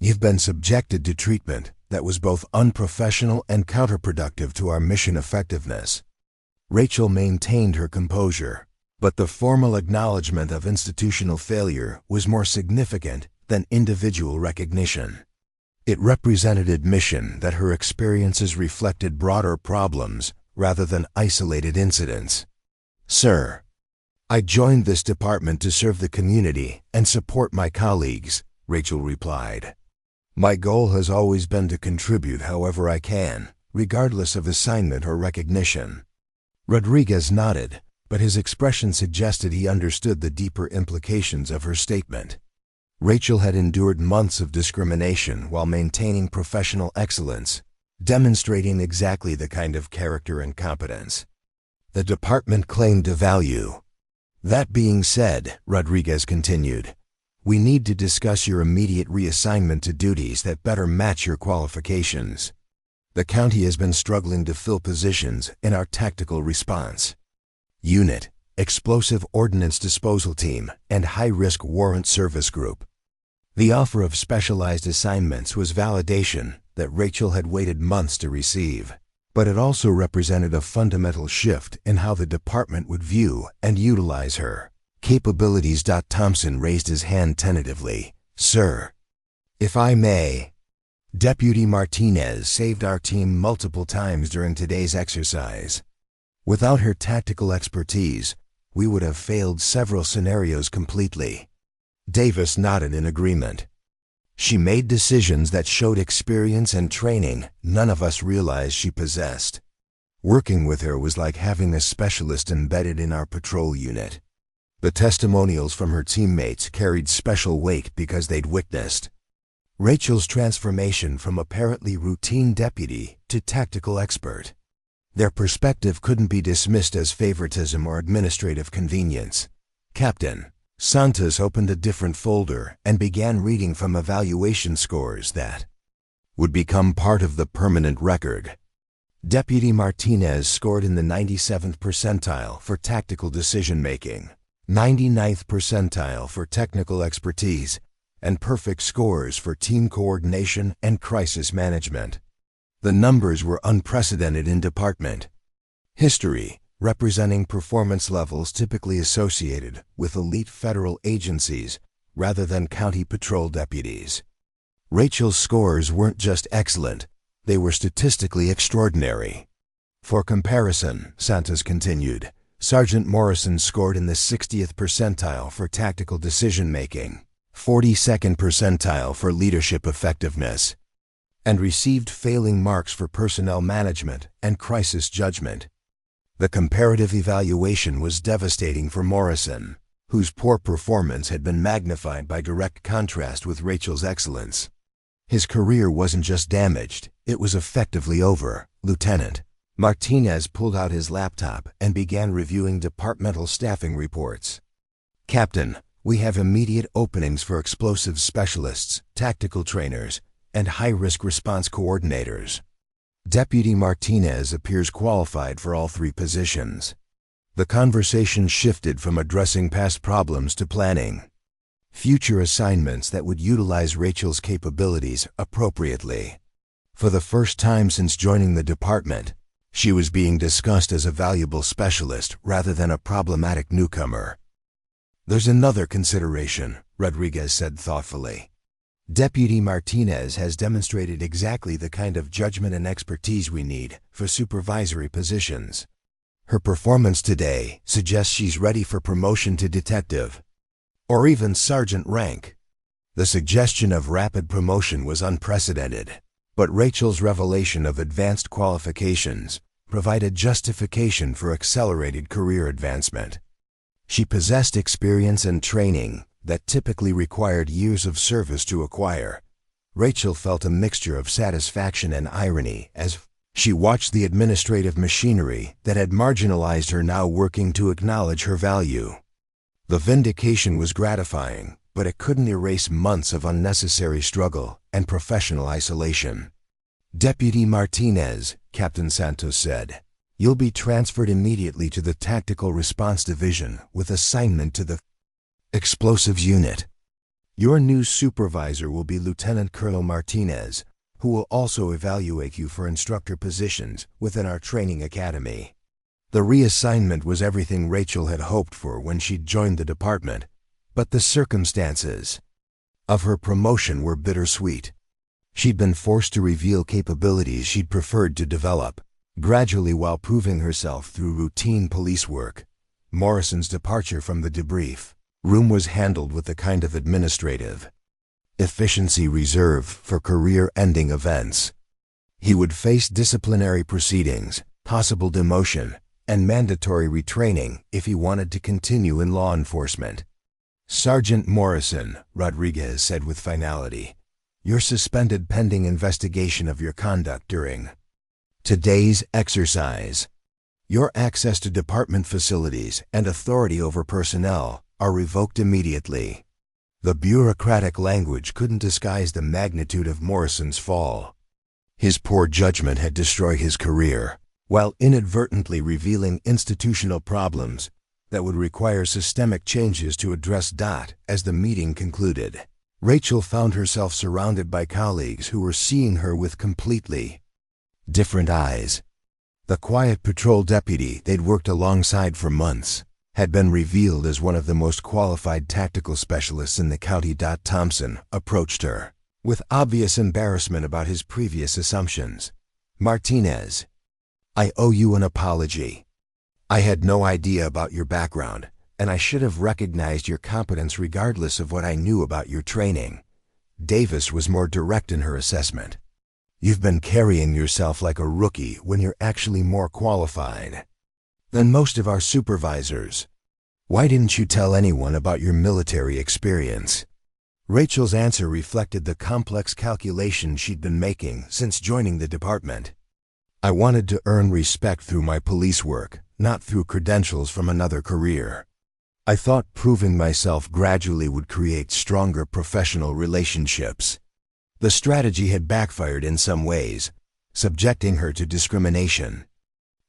You've been subjected to treatment that was both unprofessional and counterproductive to our mission effectiveness." Rachel maintained her composure, but the formal acknowledgement of institutional failure was more significant than individual recognition. It represented admission that her experiences reflected broader problems rather than isolated incidents. "Sir, I joined this department to serve the community and support my colleagues," Rachel replied. "My goal has always been to contribute however I can, regardless of assignment or recognition." Rodriguez nodded, but his expression suggested he understood the deeper implications of her statement. Rachel had endured months of discrimination while maintaining professional excellence, demonstrating exactly the kind of character and competence the department claimed to value. That being said, Rodriguez continued, we need to discuss your immediate reassignment to duties that better match your qualifications. The county has been struggling to fill positions in our tactical response unit, explosive ordnance disposal team, and high-risk warrant service group. The offer of specialized assignments was validation that Rachel had waited months to receive, but it also represented a fundamental shift in how the department would view and utilize her capabilities. Thompson raised his hand tentatively. Sir, if I may. Deputy Martinez saved our team multiple times during today's exercise. Without her tactical expertise, we would have failed several scenarios completely. Davis nodded in agreement. She made decisions that showed experience and training none of us realized she possessed. Working with her was like having a specialist embedded in our patrol unit. The testimonials from her teammates carried special weight because they'd witnessed Rachel's transformation from apparently routine deputy to tactical expert. Their perspective couldn't be dismissed as favoritism or administrative convenience. Captain Santos opened a different folder and began reading from evaluation scores that would become part of the permanent record. Deputy Martinez scored in the 97th percentile for tactical decision-making, 99th percentile for technical expertise, and perfect scores for team coordination and crisis management. The numbers were unprecedented in department history, representing performance levels typically associated with elite federal agencies rather than county patrol deputies. Rachel's scores weren't just excellent, they were statistically extraordinary. For comparison, Santos continued, Sergeant Morrison scored in the 60th percentile for tactical decision-making, 42nd percentile for leadership effectiveness, and received failing marks for personnel management and crisis judgment. The comparative evaluation was devastating for Morrison, whose poor performance had been magnified by direct contrast with Rachel's excellence. His career wasn't just damaged, it was effectively over. Lieutenant Martinez pulled out his laptop and began reviewing departmental staffing reports. Captain, we have immediate openings for explosives specialists, tactical trainers, and high-risk response coordinators. Deputy Martinez appears qualified for all three positions. The conversation shifted from addressing past problems to planning future assignments that would utilize Rachel's capabilities appropriately. For the first time since joining the department, she was being discussed as a valuable specialist rather than a problematic newcomer. There's another consideration, Rodriguez said thoughtfully. Deputy Martinez has demonstrated exactly the kind of judgment and expertise we need for supervisory positions. Her performance today suggests she's ready for promotion to detective, or even sergeant rank. The suggestion of rapid promotion was unprecedented, but Rachel's revelation of advanced qualifications provided justification for accelerated career advancement. She possessed experience and training that typically required years of service to acquire. Rachel felt a mixture of satisfaction and irony as she watched the administrative machinery that had marginalized her now working to acknowledge her value. The vindication was gratifying, but it couldn't erase months of unnecessary struggle and professional isolation. Deputy Martinez, Captain Santos said, you'll be transferred immediately to the Tactical Response Division with assignment to the Explosives Unit. Your new supervisor will be Lieutenant Colonel Martinez, who will also evaluate you for instructor positions within our training academy. The reassignment was everything Rachel had hoped for when she'd joined the department, but the circumstances of her promotion were bittersweet. She'd been forced to reveal capabilities she'd preferred to develop, gradually while proving herself through routine police work. Morrison's departure from the debrief room was handled with the kind of administrative efficiency reserved for career-ending events. He would face disciplinary proceedings, possible demotion, and mandatory retraining if he wanted to continue in law enforcement. Sergeant Morrison, Rodriguez said with finality, You're suspended pending investigation of your conduct during today's exercise. Your access to department facilities and authority over personnel are revoked immediately. The bureaucratic language couldn't disguise the magnitude of Morrison's fall. His poor judgment had destroyed his career, while inadvertently revealing institutional problems that would require systemic changes to address. As the meeting concluded, Rachel found herself surrounded by colleagues who were seeing her with completely different eyes. The quiet patrol deputy they'd worked alongside for months had been revealed as one of the most qualified tactical specialists in the county. Thompson approached her with obvious embarrassment about his previous assumptions. "Martinez, I owe you an apology. I had no idea about your background, and I should have recognized your competence regardless of what I knew about your training." Davis was more direct in her assessment. "You've been carrying yourself like a rookie when you're actually more qualified than most of our supervisors. Why didn't you tell anyone about your military experience?" Rachel's answer reflected the complex calculation she'd been making since joining the department. "I wanted to earn respect through my police work, not through credentials from another career. I thought proving myself gradually would create stronger professional relationships." The strategy had backfired in some ways, subjecting her to discrimination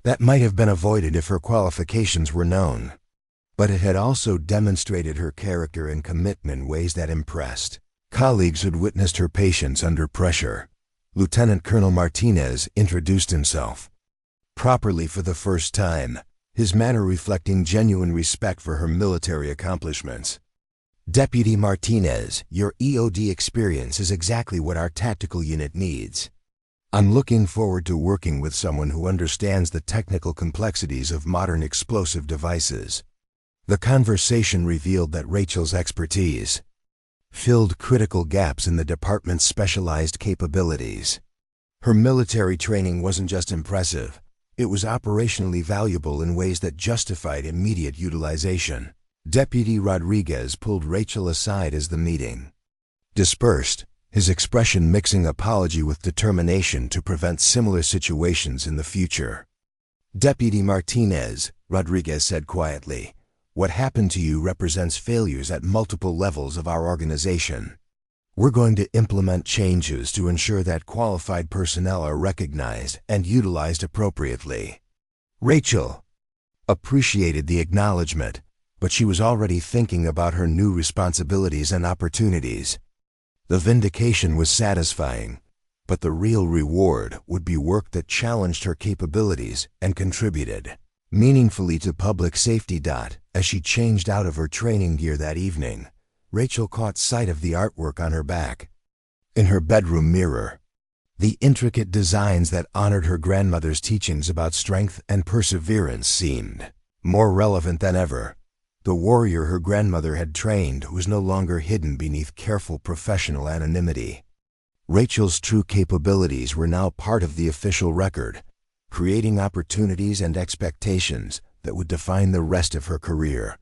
that might have been avoided if her qualifications were known. But it had also demonstrated her character and commitment in ways that impressed colleagues who'd witnessed her patience under pressure. Lieutenant Colonel Martinez introduced himself properly for the first time, his manner reflecting genuine respect for her military accomplishments. "Deputy Martinez, your EOD experience is exactly what our tactical unit needs. I'm looking forward to working with someone who understands the technical complexities of modern explosive devices." The conversation revealed that Rachel's expertise filled critical gaps in the department's specialized capabilities. Her military training wasn't just impressive, it was operationally valuable in ways that justified immediate utilization. Deputy Rodriguez pulled Rachel aside as the meeting dispersed, his expression mixing apology with determination to prevent similar situations in the future. "Deputy Martinez," Rodriguez said quietly, "what happened to you represents failures at multiple levels of our organization. We're going to implement changes to ensure that qualified personnel are recognized and utilized appropriately." Rachel appreciated the acknowledgement, but she was already thinking about her new responsibilities and opportunities. The vindication was satisfying, but the real reward would be work that challenged her capabilities and contributed meaningfully to public safety. As she changed out of her training gear that evening, Rachel caught sight of the artwork on her back. In her bedroom mirror, the intricate designs that honored her grandmother's teachings about strength and perseverance seemed more relevant than ever. The warrior her grandmother had trained was no longer hidden beneath careful professional anonymity. Rachel's true capabilities were now part of the official record, creating opportunities and expectations that would define the rest of her career.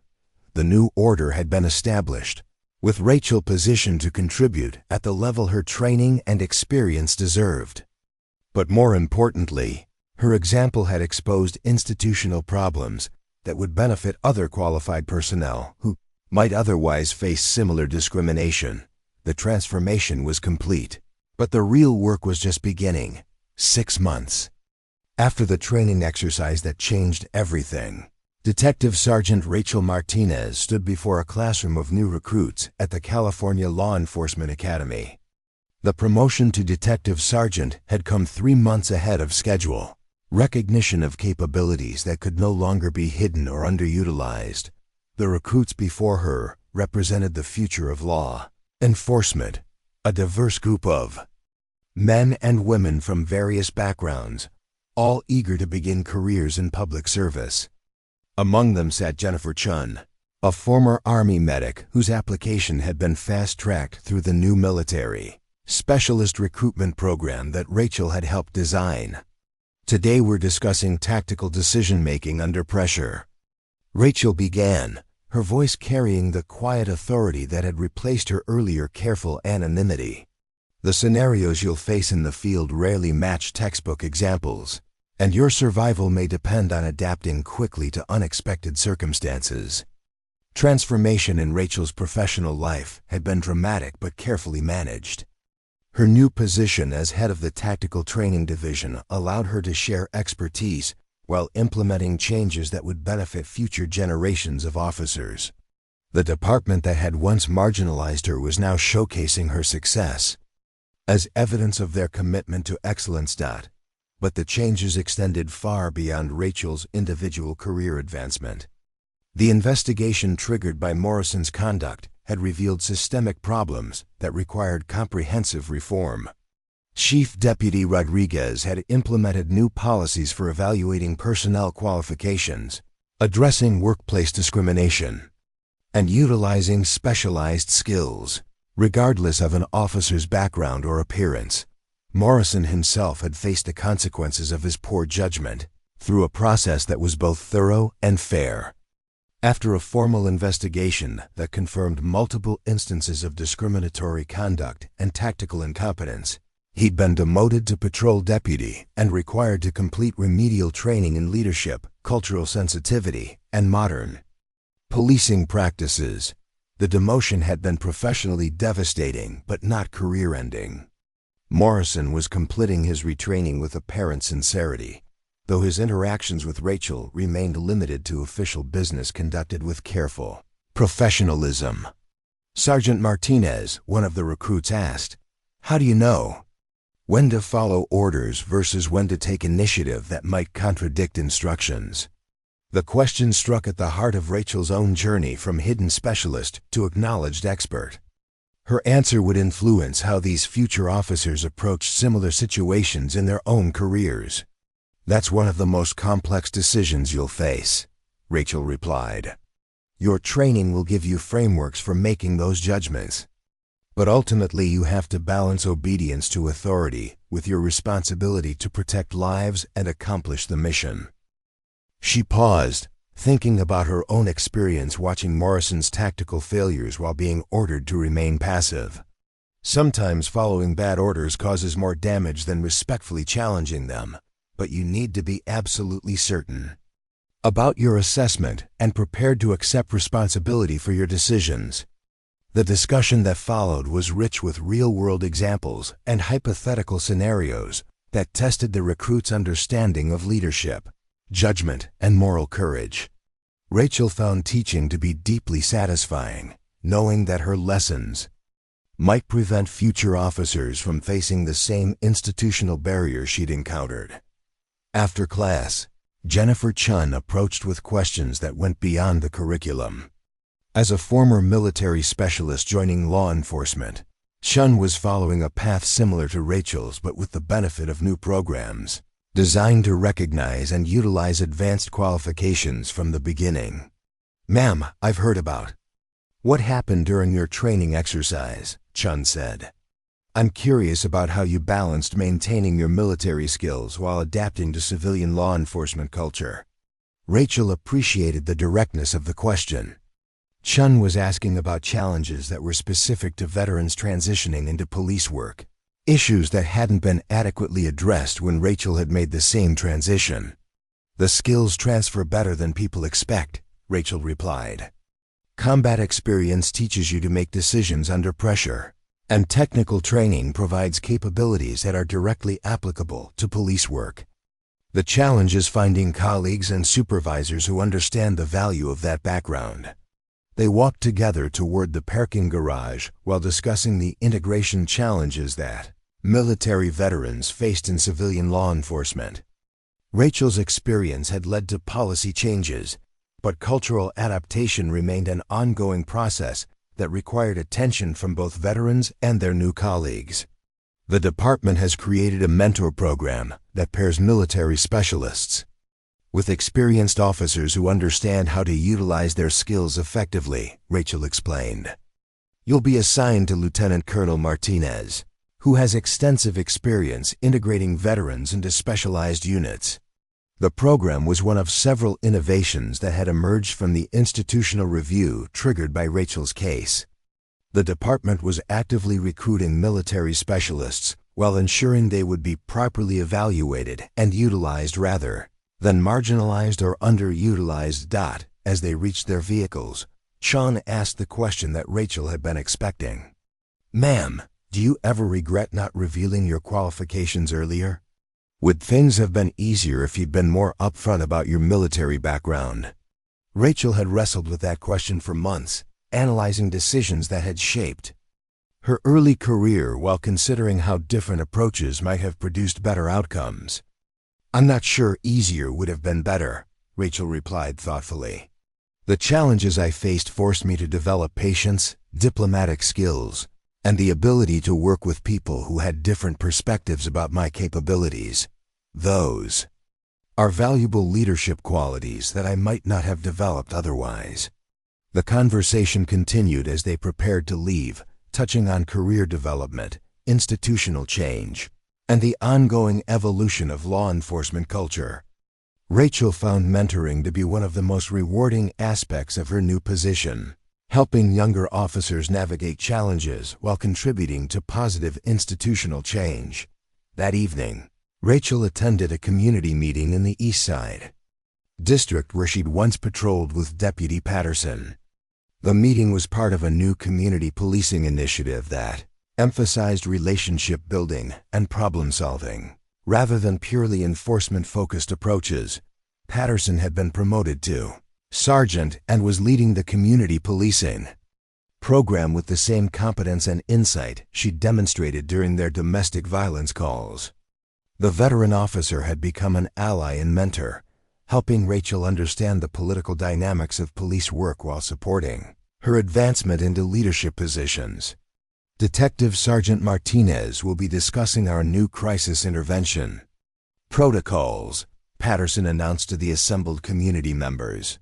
The new order had been established, with Rachel positioned to contribute at the level her training and experience deserved. But more importantly, her example had exposed institutional problems that would benefit other qualified personnel who might otherwise face similar discrimination. The transformation was complete, but the real work was just beginning. 6 months after the training exercise that changed everything, Detective Sergeant Rachel Martinez stood before a classroom of new recruits at the California Law Enforcement Academy. The promotion to detective sergeant had come 3 months ahead of schedule. Recognition of capabilities that could no longer be hidden or underutilized. The recruits before her represented the future of law enforcement, a diverse group of men and women from various backgrounds, all eager to begin careers in public service. Among them sat Jennifer Chun, a former Army medic whose application had been fast-tracked through the new military specialist recruitment program that Rachel had helped design. Today we're discussing tactical decision-making under pressure. Rachel began, her voice carrying the quiet authority that had replaced her earlier careful anonymity. The scenarios you'll face in the field rarely match textbook examples, and your survival may depend on adapting quickly to unexpected circumstances. Transformation in Rachel's professional life had been dramatic but carefully managed. Her new position as head of the Tactical Training Division allowed her to share expertise while implementing changes that would benefit future generations of officers. The department that had once marginalized her was now showcasing her success as evidence of their commitment to excellence. But the changes extended far beyond Rachel's individual career advancement. The investigation triggered by Morrison's conduct had revealed systemic problems that required comprehensive reform. Chief Deputy Rodriguez had implemented new policies for evaluating personnel qualifications, addressing workplace discrimination, and utilizing specialized skills, regardless of an officer's background or appearance. Morrison himself had faced the consequences of his poor judgment through a process that was both thorough and fair. After a formal investigation that confirmed multiple instances of discriminatory conduct and tactical incompetence, he'd been demoted to patrol deputy and required to complete remedial training in leadership, cultural sensitivity, and modern policing practices. The demotion had been professionally devastating but not career-ending. Morrison was completing his retraining with apparent sincerity, though his interactions with Rachel remained limited to official business conducted with careful professionalism. Sergeant Martinez, one of the recruits, asked, "How do you know when to follow orders versus when to take initiative that might contradict instructions?" The question struck at the heart of Rachel's own journey from hidden specialist to acknowledged expert. Her answer would influence how these future officers approached similar situations in their own careers. "That's one of the most complex decisions you'll face," Rachel replied. "Your training will give you frameworks for making those judgments. But ultimately you have to balance obedience to authority with your responsibility to protect lives and accomplish the mission." She paused, thinking about her own experience watching Morrison's tactical failures while being ordered to remain passive. Sometimes following bad orders causes more damage than respectfully challenging them, but you need to be absolutely certain about your assessment and prepared to accept responsibility for your decisions. The discussion that followed was rich with real-world examples and hypothetical scenarios that tested the recruits' understanding of leadership, judgment, and moral courage. Rachel found teaching to be deeply satisfying, knowing that her lessons might prevent future officers from facing the same institutional barriers she'd encountered. After class, Jennifer Chun approached with questions that went beyond the curriculum. As a former military specialist joining law enforcement, Chun was following a path similar to Rachel's but with the benefit of new programs designed to recognize and utilize advanced qualifications from the beginning. "Ma'am, I've heard about what happened during your training exercise," Chun said. "I'm curious about how you balanced maintaining your military skills while adapting to civilian law enforcement culture." Rachel appreciated the directness of the question. Chun was asking about challenges that were specific to veterans transitioning into police work, issues that hadn't been adequately addressed when Rachel had made the same transition. "The skills transfer better than people expect," Rachel replied. "Combat experience teaches you to make decisions under pressure, and technical training provides capabilities that are directly applicable to police work. The challenge is finding colleagues and supervisors who understand the value of that background." They walked together toward the parking garage while discussing the integration challenges that military veterans faced in civilian law enforcement. Rachel's experience had led to policy changes, but cultural adaptation remained an ongoing process that required attention from both veterans and their new colleagues. The department has created a mentor program that pairs military specialists with experienced officers who understand how to utilize their skills effectively, Rachel explained. "You'll be assigned to Lieutenant Colonel Martinez, who has extensive experience integrating veterans into specialized units." The program was one of several innovations that had emerged from the institutional review triggered by Rachel's case. The department was actively recruiting military specialists while ensuring they would be properly evaluated and utilized rather than marginalized or underutilized. As they reached their vehicles, Sean asked the question that Rachel had been expecting. "Ma'am, do you ever regret not revealing your qualifications earlier? Would things have been easier if you'd been more upfront about your military background?" Rachel had wrestled with that question for months, analyzing decisions that had shaped her early career while considering how different approaches might have produced better outcomes. "I'm not sure easier would have been better," Rachel replied thoughtfully. "The challenges I faced forced me to develop patience, diplomatic skills, and the ability to work with people who had different perspectives about my capabilities. Those are valuable leadership qualities that I might not have developed otherwise." The conversation continued as they prepared to leave, touching on career development, institutional change, and the ongoing evolution of law enforcement culture. Rachel found mentoring to be one of the most rewarding aspects of her new position, helping younger officers navigate challenges while contributing to positive institutional change. That evening, Rachel attended a community meeting in the East Side district where she'd once patrolled with Deputy Patterson. The meeting was part of a new community policing initiative that emphasized relationship building and problem solving, rather than purely enforcement-focused approaches. Patterson had been promoted to sergeant and was leading the community policing program with the same competence and insight she demonstrated during their domestic violence calls. The veteran officer had become an ally and mentor, helping Rachel understand the political dynamics of police work while supporting her advancement into leadership positions. Detective Sergeant Martinez will be discussing our new crisis intervention protocols, Patterson announced to the assembled community members.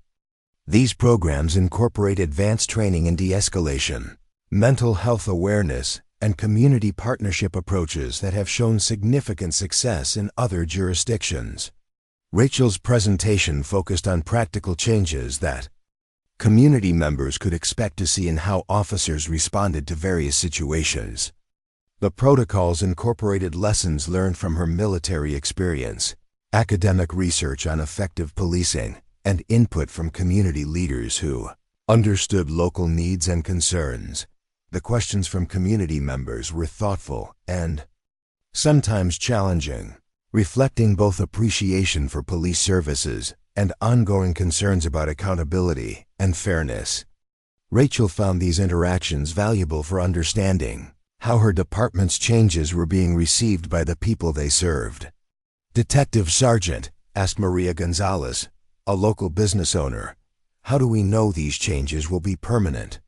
These programs incorporate advanced training in de-escalation, mental health awareness, and community partnership approaches that have shown significant success in other jurisdictions. Rachel's presentation focused on practical changes that community members could expect to see in how officers responded to various situations. The protocols incorporated lessons learned from her military experience, academic research on effective policing, and input from community leaders who understood local needs and concerns. The questions from community members were thoughtful and sometimes challenging, reflecting both appreciation for police services and ongoing concerns about accountability and fairness. Rachel found these interactions valuable for understanding how her department's changes were being received by the people they served. "Detective Sergeant," asked Maria Gonzalez, a local business owner, "how do we know these changes will be permanent,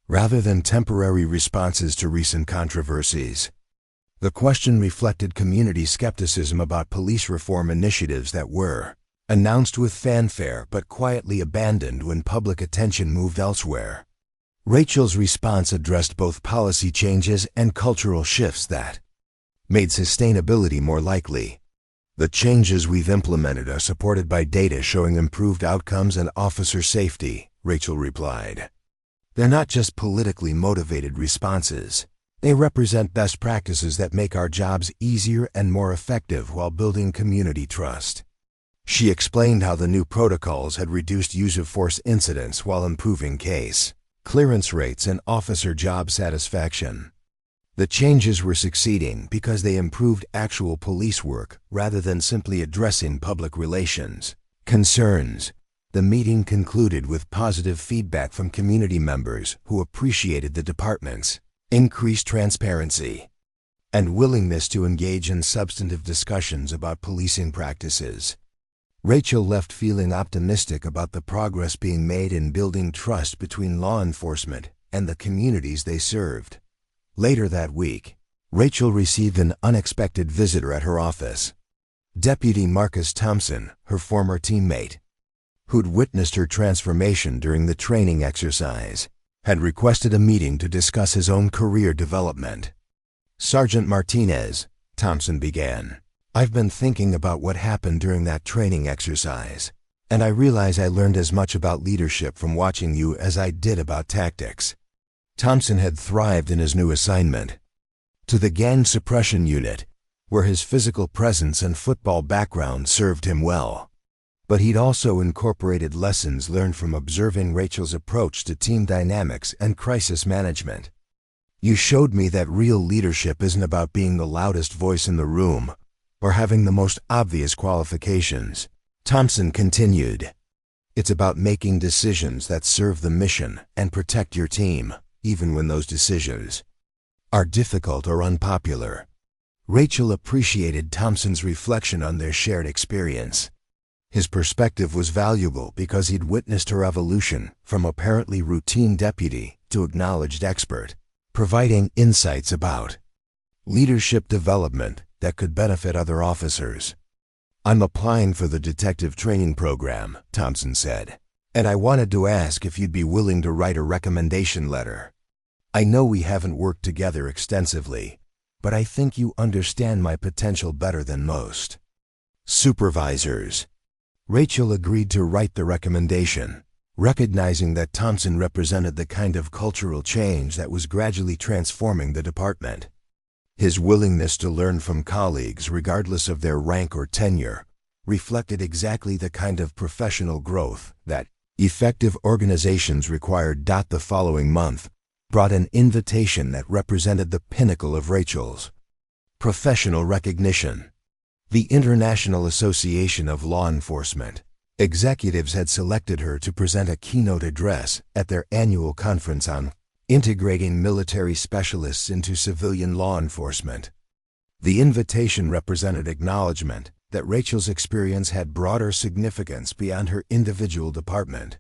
rather than temporary responses to recent controversies?" The question reflected community skepticism about police reform initiatives that were announced with fanfare but quietly abandoned when public attention moved elsewhere. Rachel's response addressed both policy changes and cultural shifts that made sustainability more likely. "The changes we've implemented are supported by data showing improved outcomes and officer safety," Rachel replied. "They're not just politically motivated responses. They represent best practices that make our jobs easier and more effective while building community trust." She explained how the new protocols had reduced use-of-force incidents while improving case clearance rates and officer job satisfaction. The changes were succeeding because they improved actual police work rather than simply addressing public relations concerns. The meeting concluded with positive feedback from community members who appreciated the department's increased transparency and willingness to engage in substantive discussions about policing practices. Rachel left feeling optimistic about the progress being made in building trust between law enforcement and the communities they served. Later that week, Rachel received an unexpected visitor at her office. Deputy Marcus Thompson, her former teammate, who'd witnessed her transformation during the training exercise, had requested a meeting to discuss his own career development. "Sergeant Martinez," Thompson began, "I've been thinking about what happened during that training exercise, and I realize I learned as much about leadership from watching you as I did about tactics. Thompson had thrived in his new assignment. To the gang suppression unit, where his physical presence and football background served him well. But he'd also incorporated lessons learned from observing Rachel's approach to team dynamics and crisis management. "You showed me that real leadership isn't about being the loudest voice in the room or having the most obvious qualifications," Thompson continued. "It's about making decisions that serve the mission and protect your team, even when those decisions are difficult or unpopular." Rachel appreciated Thompson's reflection on their shared experience. His perspective was valuable because he'd witnessed her evolution from apparently routine deputy to acknowledged expert, providing insights about leadership development that could benefit other officers. "I'm applying for the detective training program," Thompson said, "and I wanted to ask if you'd be willing to write a recommendation letter. I know we haven't worked together extensively, but I think you understand my potential better than most supervisors." Rachel agreed to write the recommendation, recognizing that Thompson represented the kind of cultural change that was gradually transforming the department. His willingness to learn from colleagues regardless of their rank or tenure reflected exactly the kind of professional growth that effective organizations required. The following month brought an invitation that represented the pinnacle of Rachel's professional recognition. The International Association of Law Enforcement executives had selected her to present a keynote address at their annual conference on integrating military specialists into civilian law enforcement. The invitation represented acknowledgement that Rachel's experience had broader significance beyond her individual department.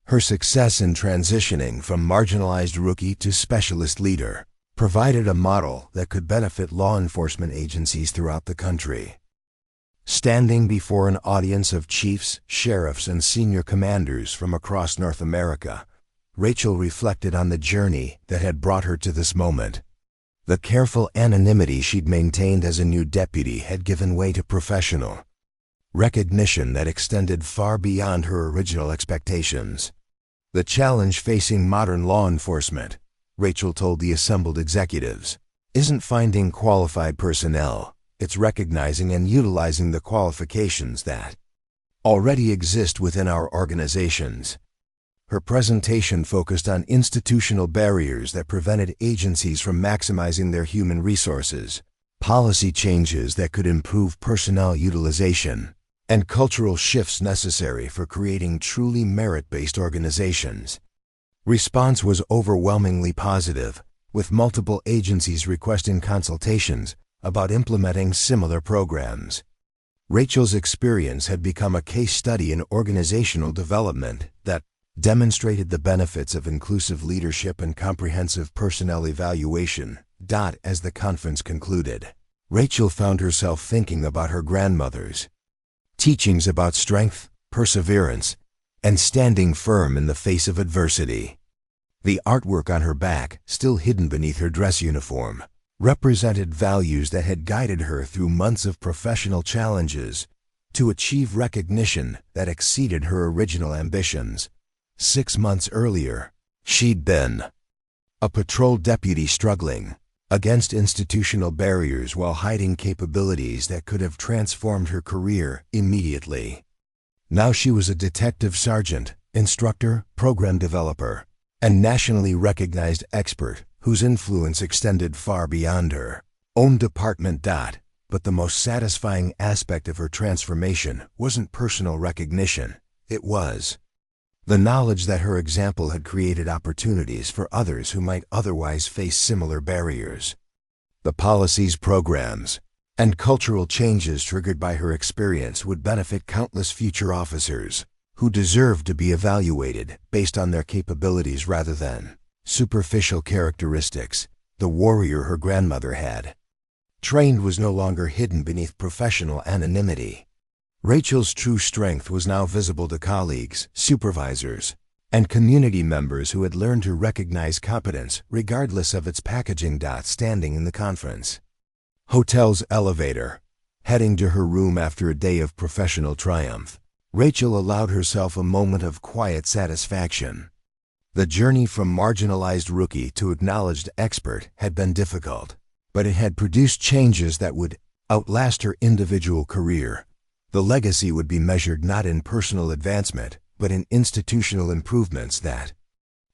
Her success in transitioning from marginalized rookie to specialist leader provided a model that could benefit law enforcement agencies throughout the country. Standing before an audience of chiefs, sheriffs, and senior commanders from across North America, Rachel reflected on the journey that had brought her to this moment. The careful anonymity she'd maintained as a new deputy had given way to professional recognition that extended far beyond her original expectations. "The challenge facing modern law enforcement," Rachel told the assembled executives, "isn't finding qualified personnel. It's recognizing and utilizing the qualifications that already exist within our organizations." Her presentation focused on institutional barriers that prevented agencies from maximizing their human resources, policy changes that could improve personnel utilization, and cultural shifts necessary for creating truly merit-based organizations. Response was overwhelmingly positive, with multiple agencies requesting consultations about implementing similar programs. Rachel's experience had become a case study in organizational development that demonstrated the benefits of inclusive leadership and comprehensive personnel evaluation. As the conference concluded, Rachel found herself thinking about her grandmother's teachings about strength, perseverance, and standing firm in the face of adversity. The artwork on her back, still hidden beneath her dress uniform, represented values that had guided her through months of professional challenges to achieve recognition that exceeded her original ambitions. 6 months earlier, she'd been a patrol deputy struggling against institutional barriers while hiding capabilities that could have transformed her career immediately. Now she was a detective sergeant, instructor, program developer, and nationally recognized expert whose influence extended far beyond her own department. But the most satisfying aspect of her transformation wasn't personal recognition. It was the knowledge that her example had created opportunities for others who might otherwise face similar barriers. The policies, programs, and cultural changes triggered by her experience would benefit countless future officers who deserved to be evaluated based on their capabilities rather than superficial characteristics. The warrior her grandmother had trained was no longer hidden beneath professional anonymity. Rachel's true strength was now visible to colleagues, supervisors, and community members who had learned to recognize competence regardless of its packaging. Standing in the conference hotel's elevator, heading to her room after a day of professional triumph, Rachel allowed herself a moment of quiet satisfaction. The journey from marginalized rookie to acknowledged expert had been difficult, but it had produced changes that would outlast her individual career. The legacy would be measured not in personal advancement, but in institutional improvements that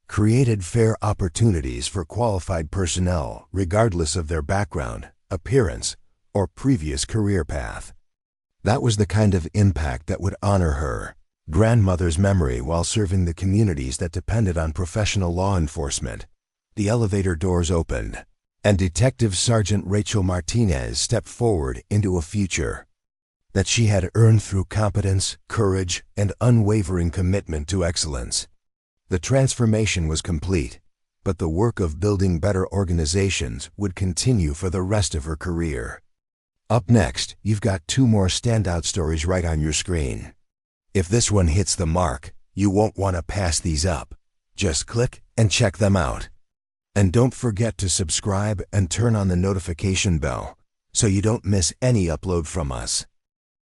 created fair opportunities for qualified personnel regardless of their background, appearance, or previous career path. That was the kind of impact that would honor her grandmother's memory while serving the communities that depended on professional law enforcement. The elevator doors opened, and Detective Sergeant Rachel Martinez stepped forward into a future that she had earned through competence, courage, and unwavering commitment to excellence. The transformation was complete, but the work of building better organizations would continue for the rest of her career. Up next, you've got 2 more standout stories right on your screen. If this one hits the mark, you won't want to pass these up. Just click and check them out. And don't forget to subscribe and turn on the notification bell so you don't miss any upload from us.